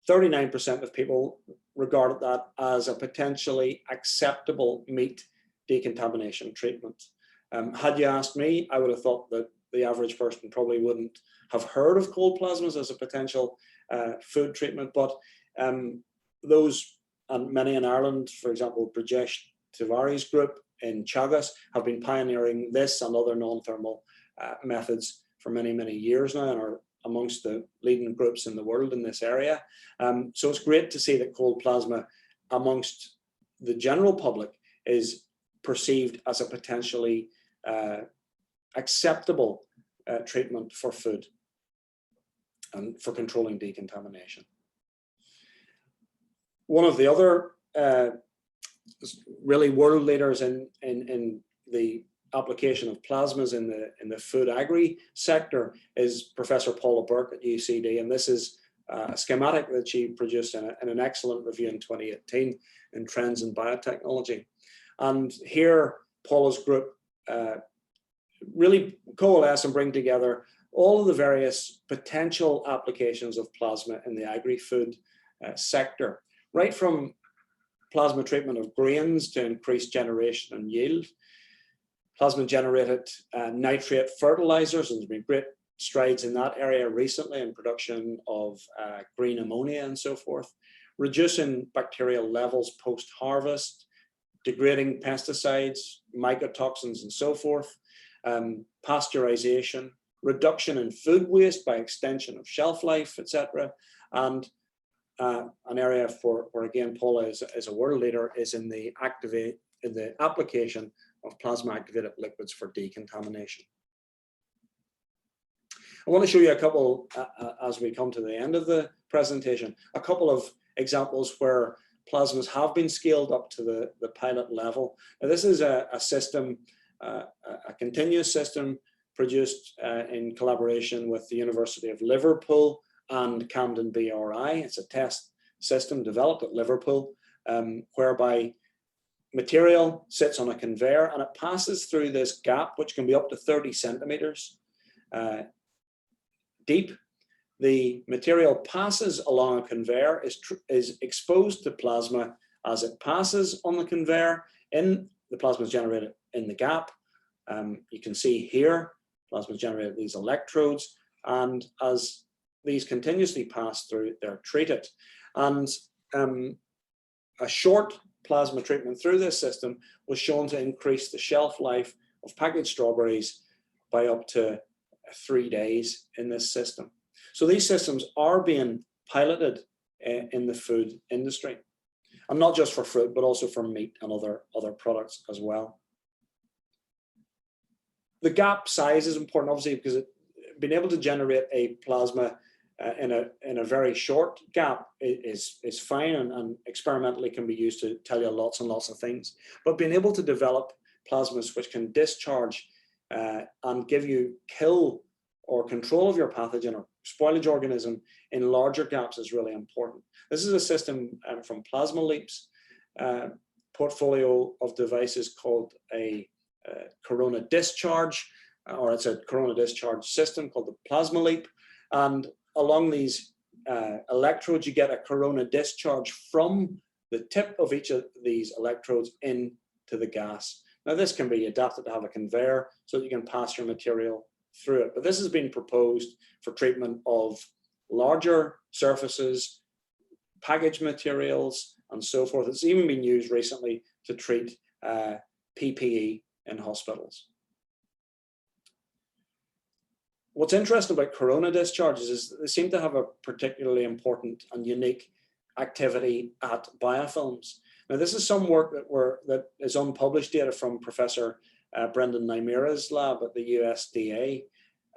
39% of people regarded that as a potentially acceptable meat decontamination treatment. Had you asked me, I would have thought that the average person probably wouldn't have heard of cold plasmas as a potential food treatment, but those, and many in Ireland, for example, Brajesh Tiwari's group in Chagas have been pioneering this and other non-thermal methods for many, many years now, and are amongst the leading groups in the world in this area. So it's great to see that cold plasma amongst the general public is perceived as a potentially acceptable treatment for food and for controlling decontamination. One of the other really world leaders in the application of plasmas in the food agri sector is Professor Paula Burke at UCD, and this is a schematic that she produced in an excellent review in 2018 in Trends in Biotechnology. And here Paula's group really coalesce and bring together all of the various potential applications of plasma in the agri-food sector, right from plasma treatment of grains to increase generation and yield, plasma generated nitrate fertilizers, and there's been great strides in that area recently in production of green ammonia and so forth, reducing bacterial levels post-harvest, degrading pesticides, mycotoxins and so forth, pasteurization, reduction in food waste by extension of shelf life, etc. And an area where again Paula is a world leader is in the application of plasma activated liquids for decontamination. I want to show you a couple, as we come to the end of the presentation, a couple of examples where plasmas have been scaled up to the pilot level. Now, this is a system, a continuous system produced in collaboration with the University of Liverpool and Camden BRI. It's a test system developed at Liverpool, whereby material sits on a conveyor and it passes through this gap, which can be up to 30 centimeters deep. The material passes along a conveyor, is exposed to plasma as it passes on the conveyor. The plasma is generated in the gap. You can see here, plasma is generated these electrodes, and as these continuously pass through, they're treated. And a short plasma treatment through this system was shown to increase the shelf life of packaged strawberries by up to 3 days in this system. So these systems are being piloted in the food industry, and not just for fruit, but also for meat and other products as well. The gap size is important, obviously, because being able to generate a plasma in a very short gap is fine, and experimentally can be used to tell you lots and lots of things. But being able to develop plasmas which can discharge and give you kill or control of your pathogen or spoilage organism in larger gaps is really important. This is a system from Plasma Leap's portfolio of devices called a corona discharge, or it's a corona discharge system called the Plasma Leap. And along these electrodes, you get a corona discharge from the tip of each of these electrodes into the gas. Now, this can be adapted to have a conveyor so that you can pass your material through it. But this has been proposed for treatment of larger surfaces, packaged materials, and so forth. It's even been used recently to treat PPE in hospitals. What's interesting about corona discharges is they seem to have a particularly important and unique activity at biofilms. Now, this is some work that is unpublished data from Professor Brendan Naimira's lab at the USDA,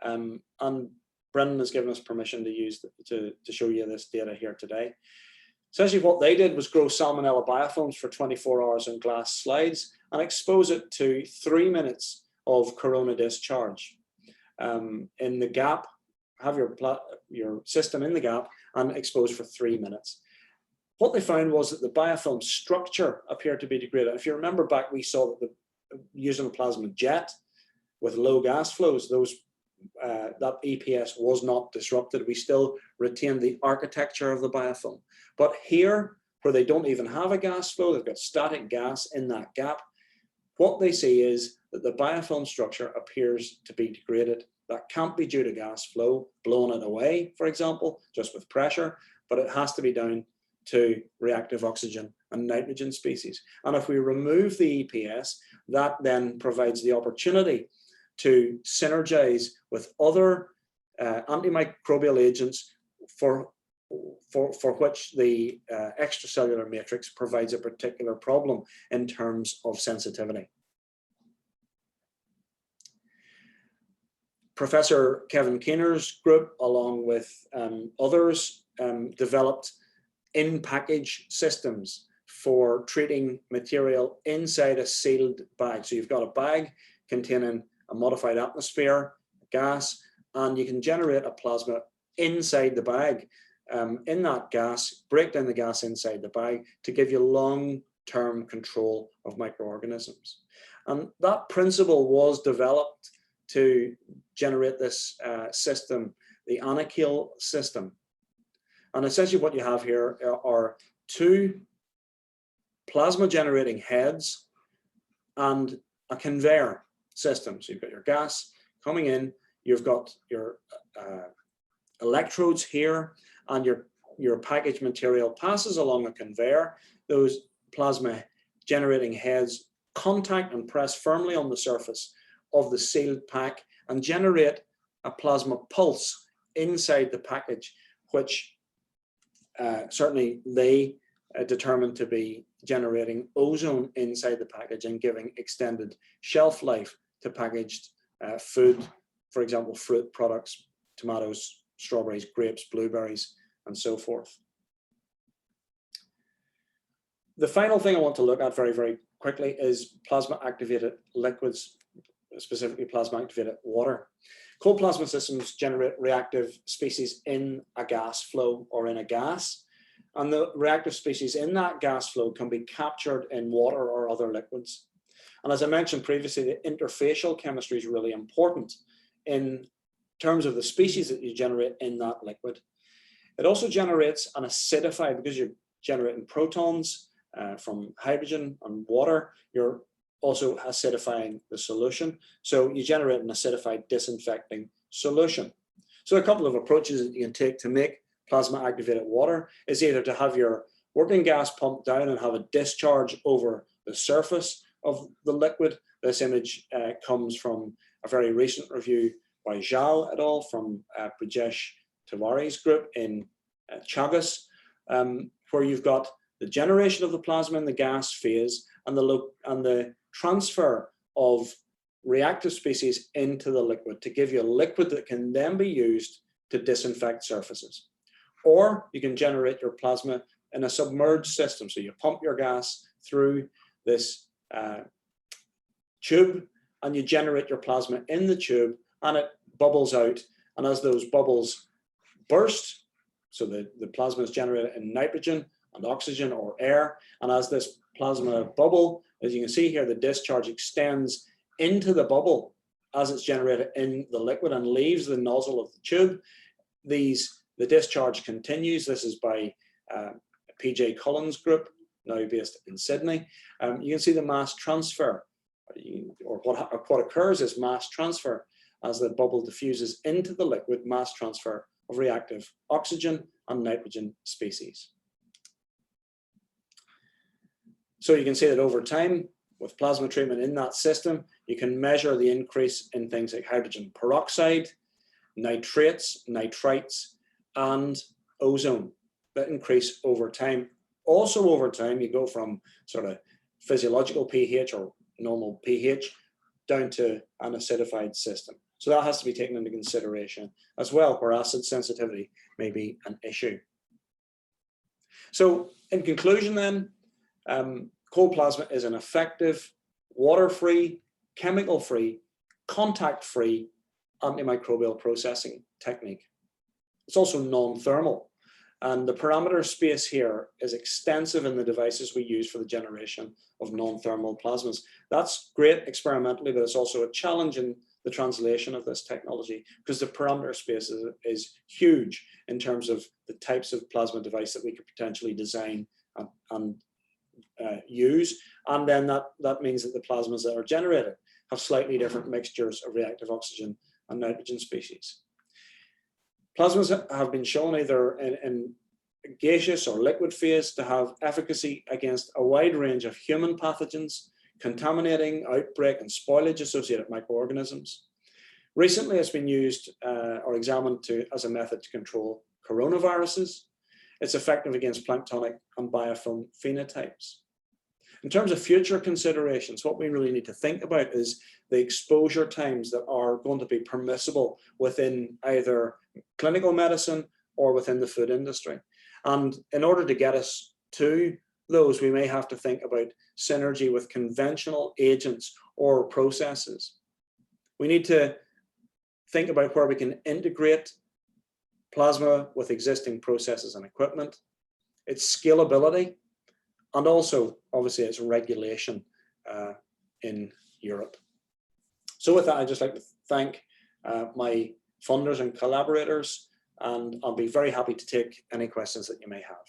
and Brendan has given us permission to use to show you this data here today. Essentially, what they did was grow salmonella biofilms for 24 hours in glass slides and expose it to 3 minutes of corona discharge. In the gap, have your system in the gap and exposed for 3 minutes. what they found was that the biofilm structure appeared to be degraded. If you remember back, we saw that using a plasma jet with low gas flows, that EPS was not disrupted. We still retained the architecture of the biofilm. But here, where they don't even have a gas flow, they've got static gas in that gap, what they see is that the biofilm structure appears to be degraded. That can't be due to gas flow, blowing it away, for example, just with pressure, but it has to be down to reactive oxygen and nitrogen species. And if we remove the EPS, that then provides the opportunity to synergize with other antimicrobial agents for which the extracellular matrix provides a particular problem in terms of sensitivity. Professor Kevin Keener's group, along with others, developed in-package systems for treating material inside a sealed bag. So you've got a bag containing a modified atmosphere, gas, and you can generate a plasma inside the bag. In that gas, break down the gas inside the bag to give you long-term control of microorganisms. And that principle was developed to generate this system, the Anakiel system. And essentially what you have here are two plasma generating heads and a conveyor system. So you've got your gas coming in, you've got your electrodes here, and your packaged material passes along a conveyor. Those plasma generating heads contact and press firmly on the surface of the sealed pack and generate a plasma pulse inside the package, which certainly they determined to be generating ozone inside the package and giving extended shelf life to packaged food, for example, fruit products, tomatoes, strawberries, grapes, blueberries, and so forth. The final thing I want to look at very, very quickly is plasma activated liquids, specifically plasma activated water. Cold plasma systems generate reactive species in a gas flow or in a gas, and the reactive species in that gas flow can be captured in water or other liquids. And as I mentioned previously, the interfacial chemistry is really important in terms of the species that you generate in that liquid. It also generates an acidified, because you're generating protons from hydrogen and water, you're also acidifying the solution. So you generate an acidified disinfecting solution. So a couple of approaches that you can take to make plasma activated water is either to have your working gas pumped down and have a discharge over the surface of the liquid. This image comes from a very recent review by Zhao et al. From Brajesh Tiwari's group in Chagas, where you've got the generation of the plasma in the gas phase and the transfer of reactive species into the liquid to give you a liquid that can then be used to disinfect surfaces. Or you can generate your plasma in a submerged system. So you pump your gas through this tube and you generate your plasma in the tube and it bubbles out. And as those bubbles burst, so the plasma is generated in nitrogen and oxygen or air. And as this plasma bubble, as you can see here, the discharge extends into the bubble as it's generated in the liquid and leaves the nozzle of the tube. The discharge continues. This is by PJ Cullen's group, now based in Sydney. You can see the mass transfer, or what occurs is mass transfer as the bubble diffuses into the liquid, mass transfer of reactive oxygen and nitrogen species. So you can see that over time, with plasma treatment in that system, you can measure the increase in things like hydrogen peroxide, nitrates, nitrites, and ozone that increase over time. Also over time, you go from sort of physiological pH or normal pH down to an acidified system. So that has to be taken into consideration as well, where acid sensitivity may be an issue. So in conclusion then, cold plasma is an effective, water-free, chemical-free, contact-free antimicrobial processing technique. It's also non-thermal. And the parameter space here is extensive in the devices we use for the generation of non-thermal plasmas. That's great experimentally, but it's also a challenge in the translation of this technology, because the parameter space is huge in terms of the types of plasma device that we could potentially design and use. And then that means that the plasmas that are generated have slightly different mixtures of reactive oxygen and nitrogen species. Plasmas have been shown either in gaseous or liquid phase to have efficacy against a wide range of human pathogens, contaminating, outbreak, and spoilage associated microorganisms. Recently, it's been used or examined as a method to control coronaviruses. It's effective against planktonic and biofilm phenotypes. In terms of future considerations, what we really need to think about is the exposure times that are going to be permissible within either clinical medicine or within the food industry. And in order to get us to those, we may have to think about synergy with conventional agents or processes. We need to think about where we can integrate plasma with existing processes and equipment, its scalability, and also, obviously, its regulation in Europe. So with that, I'd just like to thank my funders and collaborators, and I'll be very happy to take any questions that you may have.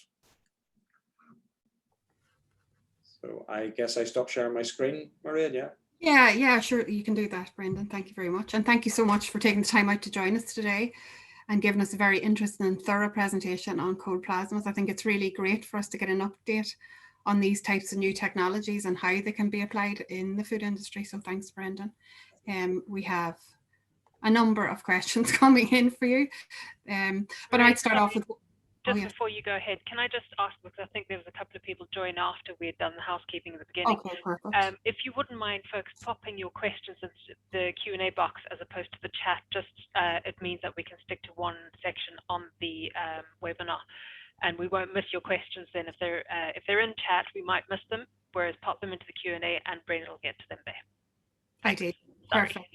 So I guess I stop sharing my screen, Maria, yeah? Yeah, sure, you can do that, Brendan. Thank you very much. And thank you so much for taking the time out to join us today and giving us a very interesting and thorough presentation on cold plasmas. I think it's really great for us to get an update on these types of new technologies and how they can be applied in the food industry. So thanks, Brendan. We have a number of questions coming in for you, but I might start off with... Before you go ahead, can I just ask, because I think there was a couple of people join after we'd done the housekeeping at the beginning. Okay, perfect. If you wouldn't mind, folks, popping your questions into the Q&A box as opposed to the chat, just it means that we can stick to one section on the webinar, and we won't miss your questions then. If they're in chat, we might miss them, whereas pop them into the Q&A and Brendan will get to them there. I did. Perfect.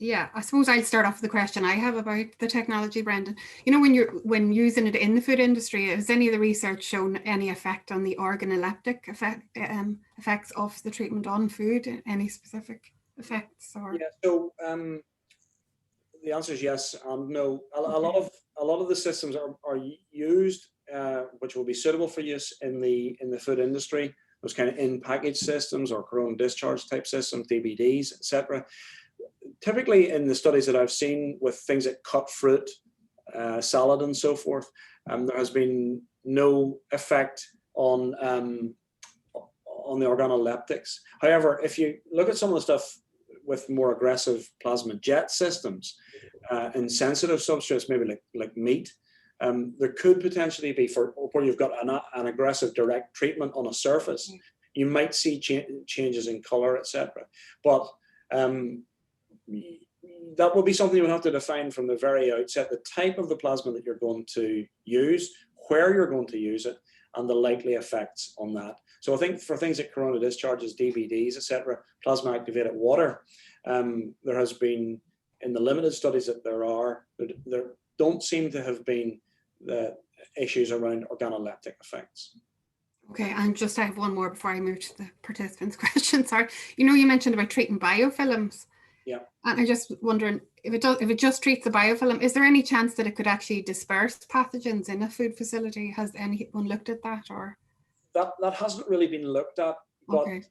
Yeah, I suppose I'll start off with the question I have about the technology, Brendan. You know, when using it in the food industry, has any of the research shown any effect on the organoleptic effects of the treatment on food? Any specific effects? Or? Yeah, so the answer is yes and no. A lot of the systems are used, which will be suitable for use in the food industry. Those kind of in-package systems or corona discharge type systems, DBDs, etc. Typically in the studies that I've seen with things that cut fruit, salad and so forth, there has been no effect on the organoleptics. However, if you look at some of the stuff with more aggressive plasma jet systems in sensitive substrates, maybe like meat, there could potentially be, for where you've got an aggressive direct treatment on a surface, you might see changes in color, etc. But that will be something you'll have to define from the very outset, the type of the plasma that you're going to use, where you're going to use it, and the likely effects on that. So I think for things like corona discharges, DVDs, etc., plasma activated water, there has been, in the limited studies that there don't seem to have been the issues around organoleptic effects. Okay, and just I have one more before I move to the participants' questions. Sorry, you know, you mentioned about treating biofilms. Yeah. And I'm just wondering if it just treats the biofilm, is there any chance that it could actually disperse pathogens in a food facility? Has anyone looked at that, or? That hasn't really been looked at, but okay.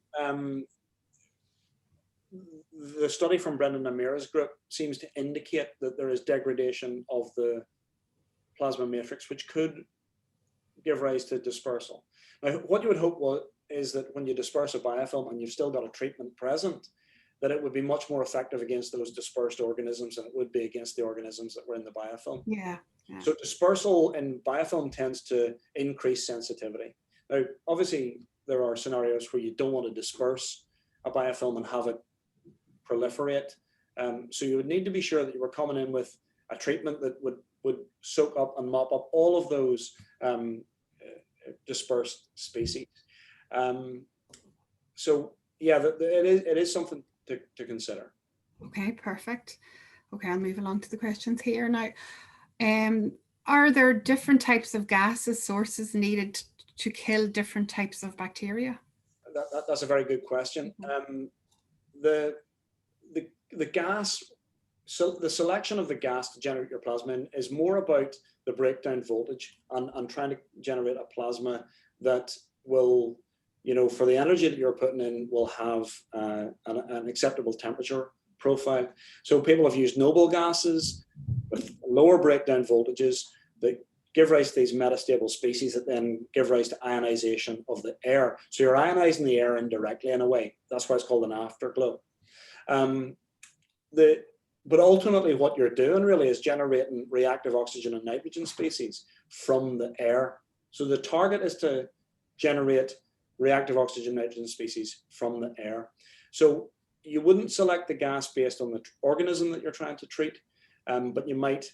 The study from Brendan Amira's group seems to indicate that there is degradation of the plasma matrix, which could give rise to dispersal. Now, what you would hope is that when you disperse a biofilm and you've still got a treatment present, that it would be much more effective against those dispersed organisms than it would be against the organisms that were in the biofilm. Yeah. So dispersal in biofilm tends to increase sensitivity. Now, obviously, there are scenarios where you don't want to disperse a biofilm and have it proliferate. So you would need to be sure that you were coming in with a treatment that would soak up and mop up all of those dispersed species. So yeah, it is something to consider. Okay, perfect. Okay, I'll move along to the questions here now. Are there different types of gases sources needed to kill different types of bacteria? That's a very good question. The gas, so the selection of the gas to generate your plasma is more about the breakdown voltage and trying to generate a plasma that will, you know, for the energy that you're putting in, will have an acceptable temperature profile. So people have used noble gases with lower breakdown voltages that give rise to these metastable species that then give rise to ionization of the air. So you're ionizing the air indirectly in a way. That's why it's called an afterglow. But ultimately what you're doing really is generating reactive oxygen and nitrogen species from the air. So the target is to generate reactive oxygen nitrogen species from the air. So you wouldn't select the gas based on the organism that you're trying to treat, but you might,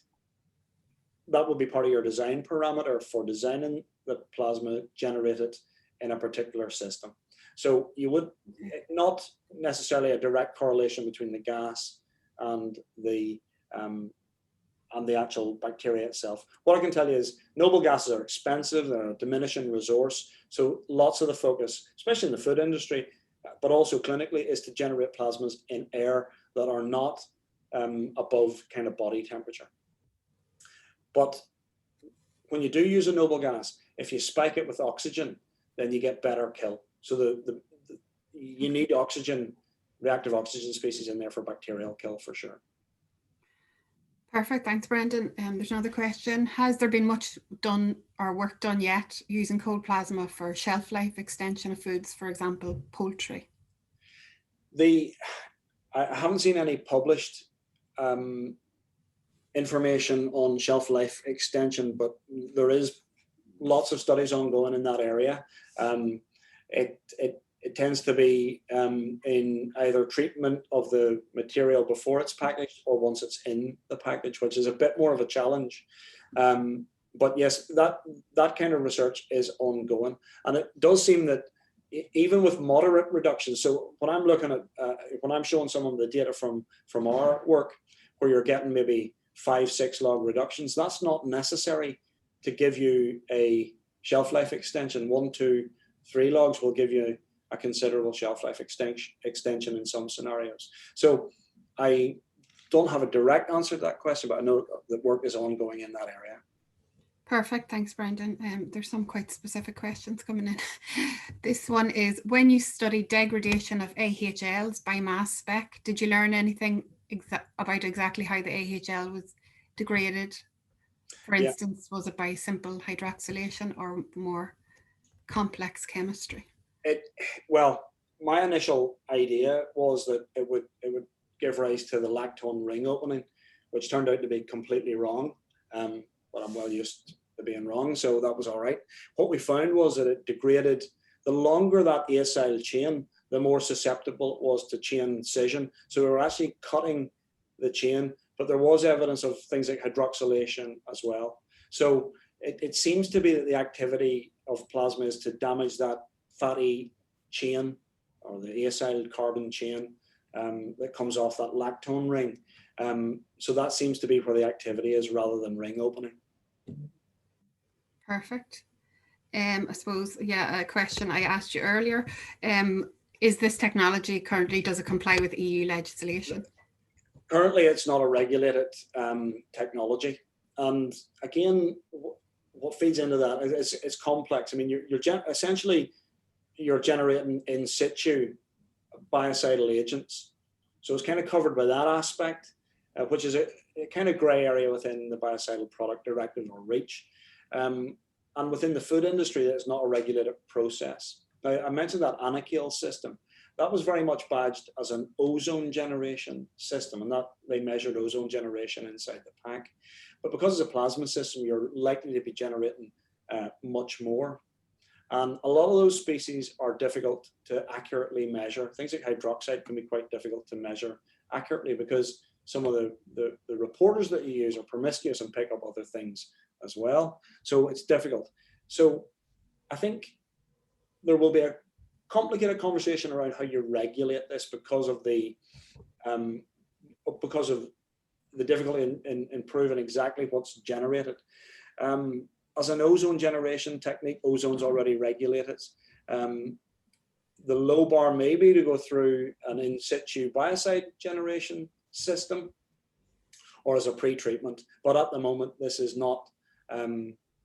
that would be part of your design parameter for designing the plasma generated in a particular system. So you would not necessarily a direct correlation between the gas and the actual bacteria itself. What I can tell you is noble gases are expensive, they're a diminishing resource. So lots of the focus, especially in the food industry, but also clinically, is to generate plasmas in air that are not above kind of body temperature. But when you do use a noble gas, if you spike it with oxygen, then you get better kill. So you need oxygen, reactive oxygen species in there for bacterial kill for sure. Perfect, thanks Brendan. There's another question. Has there been much done or work done yet using cold plasma for shelf life extension of foods, for example, poultry? I haven't seen any published information on shelf life extension, but there is lots of studies ongoing in that area. It tends to be in either treatment of the material before it's packaged or once it's in the package, which is a bit more of a challenge. But yes, that kind of research is ongoing. And it does seem that even with moderate reductions, so when I'm looking at, when I'm showing some of the data from our work, where you're getting maybe 5-6 log reductions, that's not necessary to give you a shelf life extension. 1, 2, 3 logs will give you a considerable shelf life extension in some scenarios. So I don't have a direct answer to that question, but I know that work is ongoing in that area. Perfect, thanks Brendan. There's some quite specific questions coming in. This one is, when you studied degradation of AHLs by mass spec, did you learn anything about exactly how the AHL was degraded? For instance, was it by simple hydroxylation or more complex chemistry? Well, my initial idea was that it would give rise to the lactone ring opening, which turned out to be completely wrong. But I'm well used to being wrong, so that was all right. What we found was that it degraded, the longer that acyl chain, the more susceptible it was to chain scission. So we were actually cutting the chain, but there was evidence of things like hydroxylation as well. So it seems to be that the activity of plasma is to damage that fatty chain or the acyl carbon chain that comes off that lactone ring. So that seems to be where the activity is rather than ring opening. Perfect. I suppose, yeah, a question I asked you earlier. Is this technology currently, does it comply with EU legislation? Currently, it's not a regulated technology. And again, what feeds into that is it's complex. I mean, essentially, you're generating in situ biocidal agents. So it's kind of covered by that aspect, which is a kind of gray area within the Biocidal Product Directive or REACH. And within the food industry, it's not a regulated process. Now, I mentioned that Anakil system. That was very much badged as an ozone generation system, and that they measured ozone generation inside the pack. But because it's a plasma system, you're likely to be generating much more. And a lot of those species are difficult to accurately measure. Things like hydroxide can be quite difficult to measure accurately because some of the reporters that you use are promiscuous and pick up other things as well. So it's difficult. So I think there will be a complicated conversation around how you regulate this because of the difficulty in proving exactly what's generated. As an ozone generation technique, ozone's already regulated. The low bar may be to go through an in situ biocide generation system or as a pre-treatment, but at the moment this is not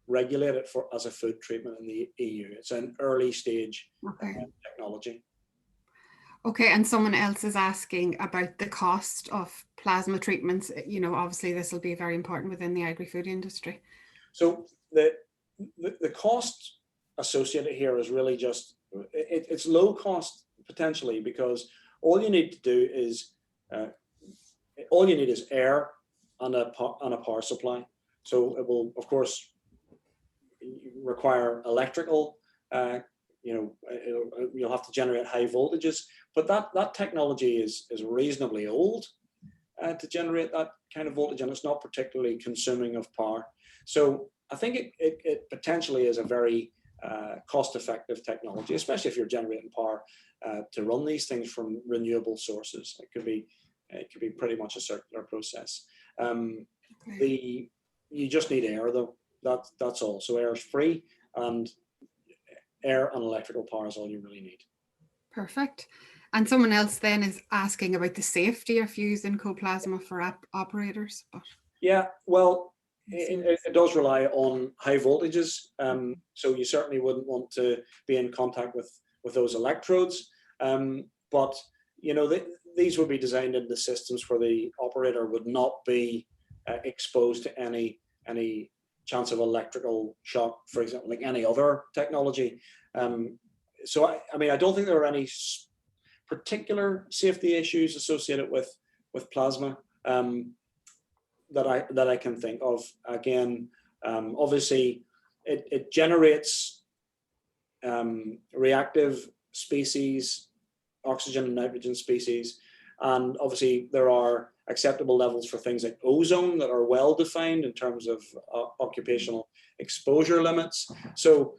regulated for as a food treatment in the EU. It's an early stage technology. Okay, and someone else is asking about the cost of plasma treatments. You know, obviously this will be very important within the agri-food industry. So the cost associated here is really just, it's low cost potentially, because all you need to do is, air and a power supply. So it will, of course, require electrical, you'll have to generate high voltages, but that technology is reasonably old to generate that kind of voltage, and it's not particularly consuming of power. So I think it potentially is a very cost-effective technology, especially if you're generating power to run these things from renewable sources. It could be pretty much a circular process. You just need air though. That's all. So air is free, and air and electrical power is all you really need. Perfect. And someone else then is asking about the safety of using coplasma for operators. But yeah, well, it does rely on high voltages. So you certainly wouldn't want to be in contact with those electrodes. But these would be designed into systems where the operator would not be exposed to any chance of electrical shock, for example, like any other technology. So I don't think there are any particular safety issues associated with plasma that I can think of. Again, obviously it generates reactive species, oxygen and nitrogen species, and obviously there are acceptable levels for things like ozone that are well defined in terms of occupational exposure limits. So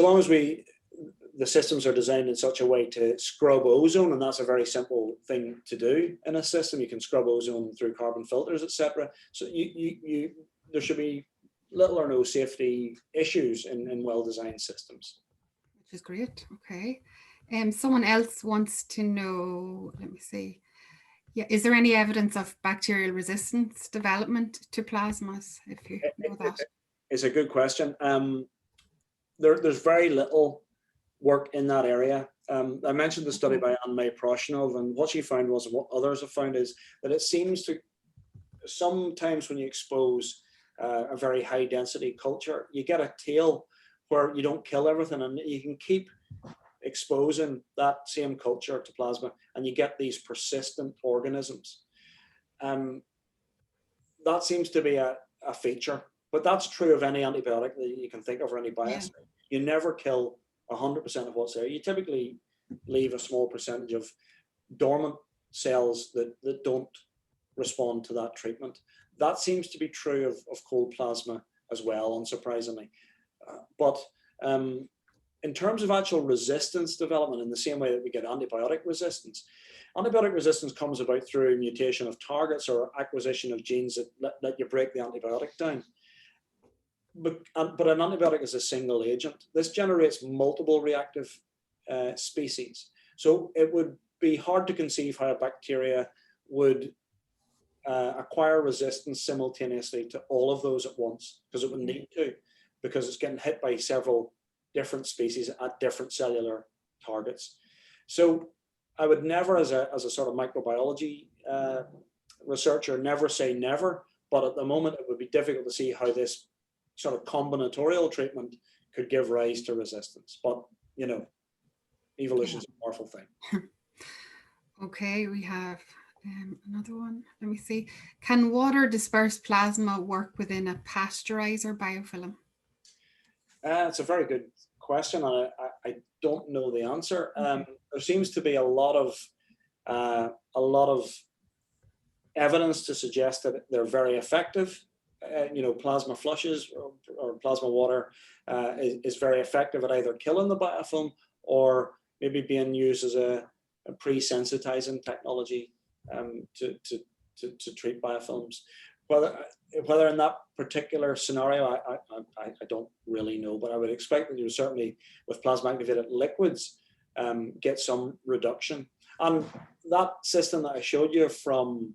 long as the systems are designed in such a way to scrub ozone, and that's a very simple thing to do in a system. You can scrub ozone through carbon filters, etc. So there should be little or no safety issues in well-designed systems. Which is great. Okay. Someone else wants to know, let me see. Yeah, is there any evidence of bacterial resistance development to plasmas, if you know that? It's a good question. There's very little work in that area. I mentioned the study by Anne-May Proshnov, and what she found was, and what others have found, is that it seems to, sometimes when you expose a very high density culture, you get a tail where you don't kill everything, and you can keep exposing that same culture to plasma, and you get these persistent organisms. That seems to be a feature, but that's true of any antibiotic that you can think of, or any biocide. Yeah. You never kill 100% of what's there. You typically leave a small percentage of dormant cells that don't respond to that treatment. That seems to be true of cold plasma as well, unsurprisingly. But in terms of actual resistance development, in the same way that we get antibiotic resistance comes about through mutation of targets or acquisition of genes that let you break the antibiotic down. But an antibiotic is a single agent. This generates multiple reactive species. So it would be hard to conceive how a bacteria would acquire resistance simultaneously to all of those at once, because it would need to, because it's getting hit by several different species at different cellular targets. So I would never, as a sort of microbiology researcher, never say never, but at the moment it would be difficult to see how this sort of combinatorial treatment could give rise to resistance. But, evolution is a powerful thing. Okay, we have another one. Let me see. Can water dispersed plasma work within a pasteurizer biofilm? It's a very good question, and I don't know the answer. There seems to be a lot of evidence to suggest that they're very effective. Plasma flushes or plasma water is very effective at either killing the biofilm or maybe being used as a pre-sensitizing technology to treat biofilms. whether in that particular scenario, I don't really know, but I would expect that you would certainly, with plasma activated liquids, get some reduction. And that system that I showed you from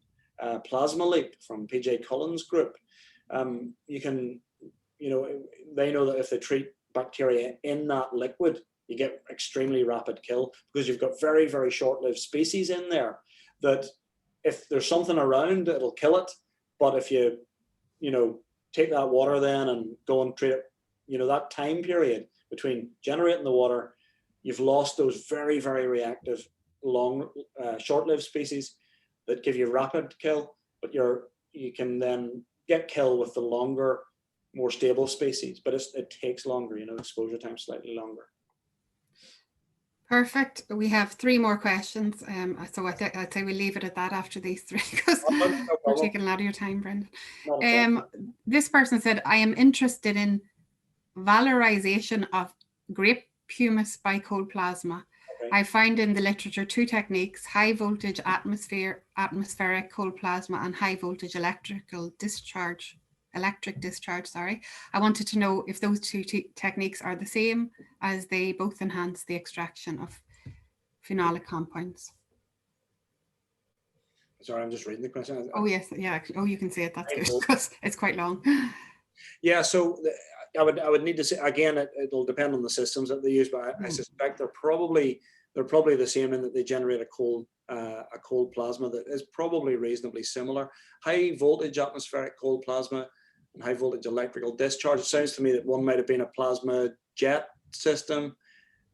Plasma Leap, from PJ Cullen's group, you can, they know that if they treat bacteria in that liquid, you get extremely rapid kill, because you've got very, very short-lived species in there that if there's something around, it'll kill it. But if you, take that water then and go and treat it, that time period between generating the water, you've lost those very, very reactive, long, short-lived species that give you rapid kill, but you can then get kill with the longer, more stable species, but it takes longer, exposure time slightly longer. Perfect. We have 3 more questions. So I'd say we'll leave it at that after these 3, because we're taking a lot of your time, Brendan. This person said, I am interested in valorization of grape pumice by cold plasma. Okay. I find in the literature 2 techniques: high voltage atmospheric cold plasma and high voltage electric discharge. I wanted to know if those 2 techniques are the same, as they both enhance the extraction of phenolic compounds. Sorry, I'm just reading the question. Oh yes, yeah. Oh, you can see it. That's good, because it's quite long. Yeah, so I would need to say again. It'll depend on the systems that they use, but I suspect they're probably the same in that they generate a cold plasma that is probably reasonably similar. High voltage atmospheric cold plasma and high voltage electrical discharge. It sounds to me that one might have been a plasma jet system,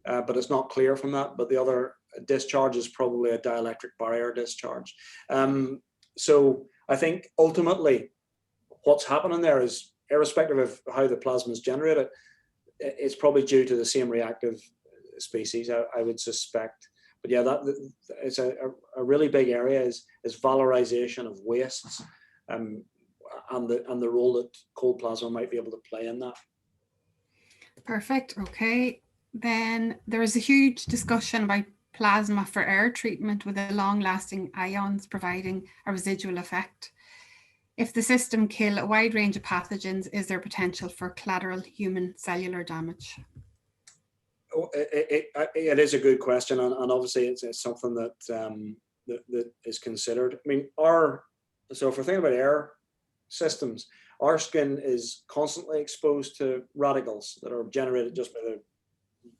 but it's not clear from that. But the other discharge is probably a dielectric barrier discharge. So I think ultimately what's happening there is, irrespective of how the plasma is generated, it's probably due to the same reactive species, I would suspect. But yeah, that it's a really big area is valorization of wastes, and the role that cold plasma might be able to play in that. Perfect. Okay. Then there is a huge discussion about plasma for air treatment with the long-lasting ions providing a residual effect. If the system kill a wide range of pathogens, is there potential for collateral human cellular damage? It is a good question, and obviously it's something that that is considered. I mean, so if we're thinking about air systems, our skin is constantly exposed to radicals that are generated just by the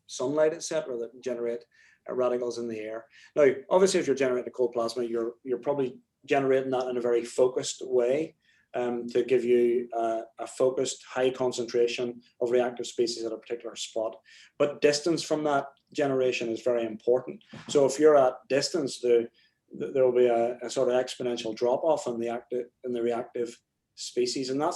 sunlight, etc., that generate radicals in the air. Now, obviously, if you're generating a cold plasma, you're probably generating that in a very focused way, to give you a focused high concentration of reactive species at a particular spot. But distance from that generation is very important. So if you're at distance, there will be a sort of exponential drop off in the reactive species, and that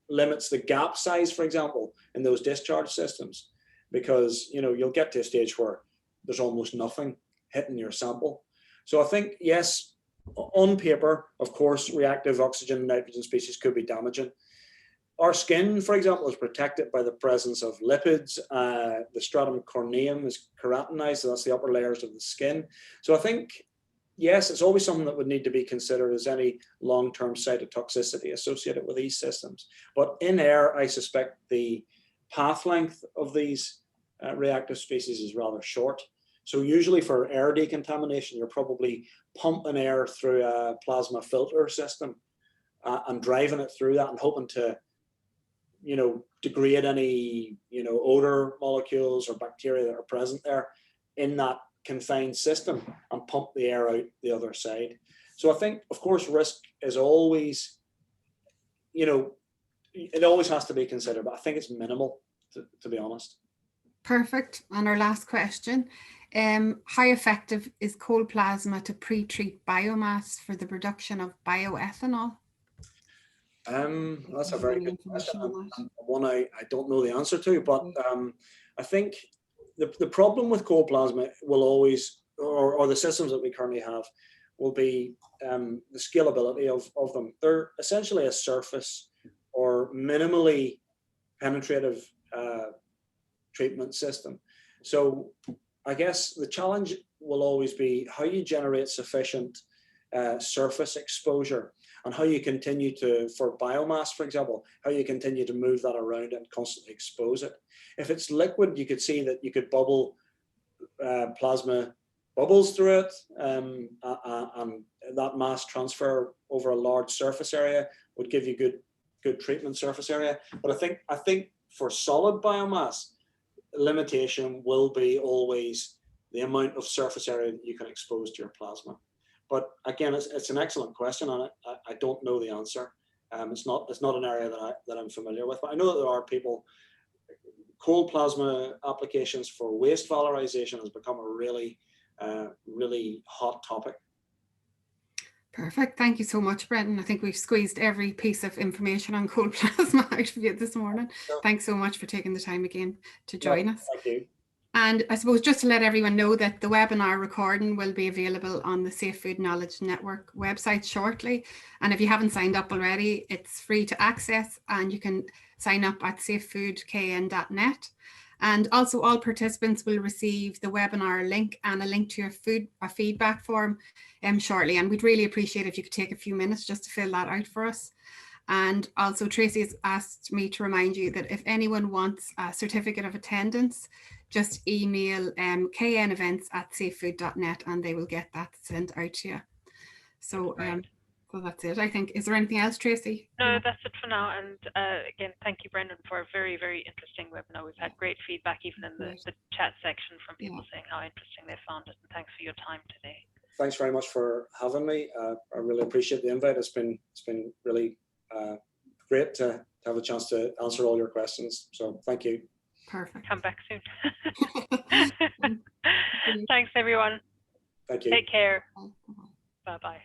limits the gap size, for example, in those discharge systems, because you'll get to a stage where there's almost nothing hitting your sample. So I think, yes, on paper, of course, reactive oxygen and nitrogen species could be damaging. Our skin, for example, is protected by the presence of lipids. The stratum corneum is keratinized, so that's the upper layers of the skin. So I think, yes, it's always something that would need to be considered as any long-term cytotoxicity associated with these systems. But in air, I suspect the path length of these reactive species is rather short. So usually for air decontamination, you're probably pumping air through a plasma filter system and driving it through that and hoping to, degrade any, odor molecules or bacteria that are present there in that confined system and pump the air out the other side. So I think, of course, risk is always, it always has to be considered, but I think it's minimal, to be honest. Perfect. And our last question, how effective is cold plasma to pre-treat biomass for the production of bioethanol? That's a very good question, and one I don't know the answer to, but I think the problem with cold plasma will always, or the systems that we currently have, will be the scalability of them. They're essentially a surface or minimally penetrative treatment system. So I guess the challenge will always be how you generate sufficient surface exposure. and how you continue to, for biomass, for example, how you continue to move that around and constantly expose it. If it's liquid, you could see that you could bubble plasma bubbles through it, and that mass transfer over a large surface area would give you good treatment surface area. But I think for solid biomass, limitation will be always the amount of surface area that you can expose to your plasma. But again, it's an excellent question, and I don't know the answer. It's not an area that I'm familiar with, but I know that there are people. Cold plasma applications for waste valorization has become a really hot topic. Perfect. Thank you so much, Brendan. I think we've squeezed every piece of information on cold plasma out of you this morning. Sure. Thanks so much for taking the time again to join us. Thank you. And I suppose just to let everyone know that the webinar recording will be available on the Safe Food Knowledge Network website shortly. And if you haven't signed up already, it's free to access, and you can sign up at safefoodkn.net. And also all participants will receive the webinar link and a link to a feedback form shortly. And we'd really appreciate if you could take a few minutes just to fill that out for us. And also Tracy has asked me to remind you that if anyone wants a certificate of attendance, just email knevents@safefood.net and they will get that sent out to you. So so that's it, I think. Is there anything else, Tracy? No, that's it for now. And again, thank you, Brendan, for a very, very interesting webinar. We've had great feedback, even in the chat section, from people saying how interesting they found it. And thanks for your time today. Thanks very much for having me. I really appreciate the invite. It's been really great to have a chance to answer all your questions. So thank you. Perfect. Come back soon. Thanks, everyone. Thank you. Take care. Bye-bye.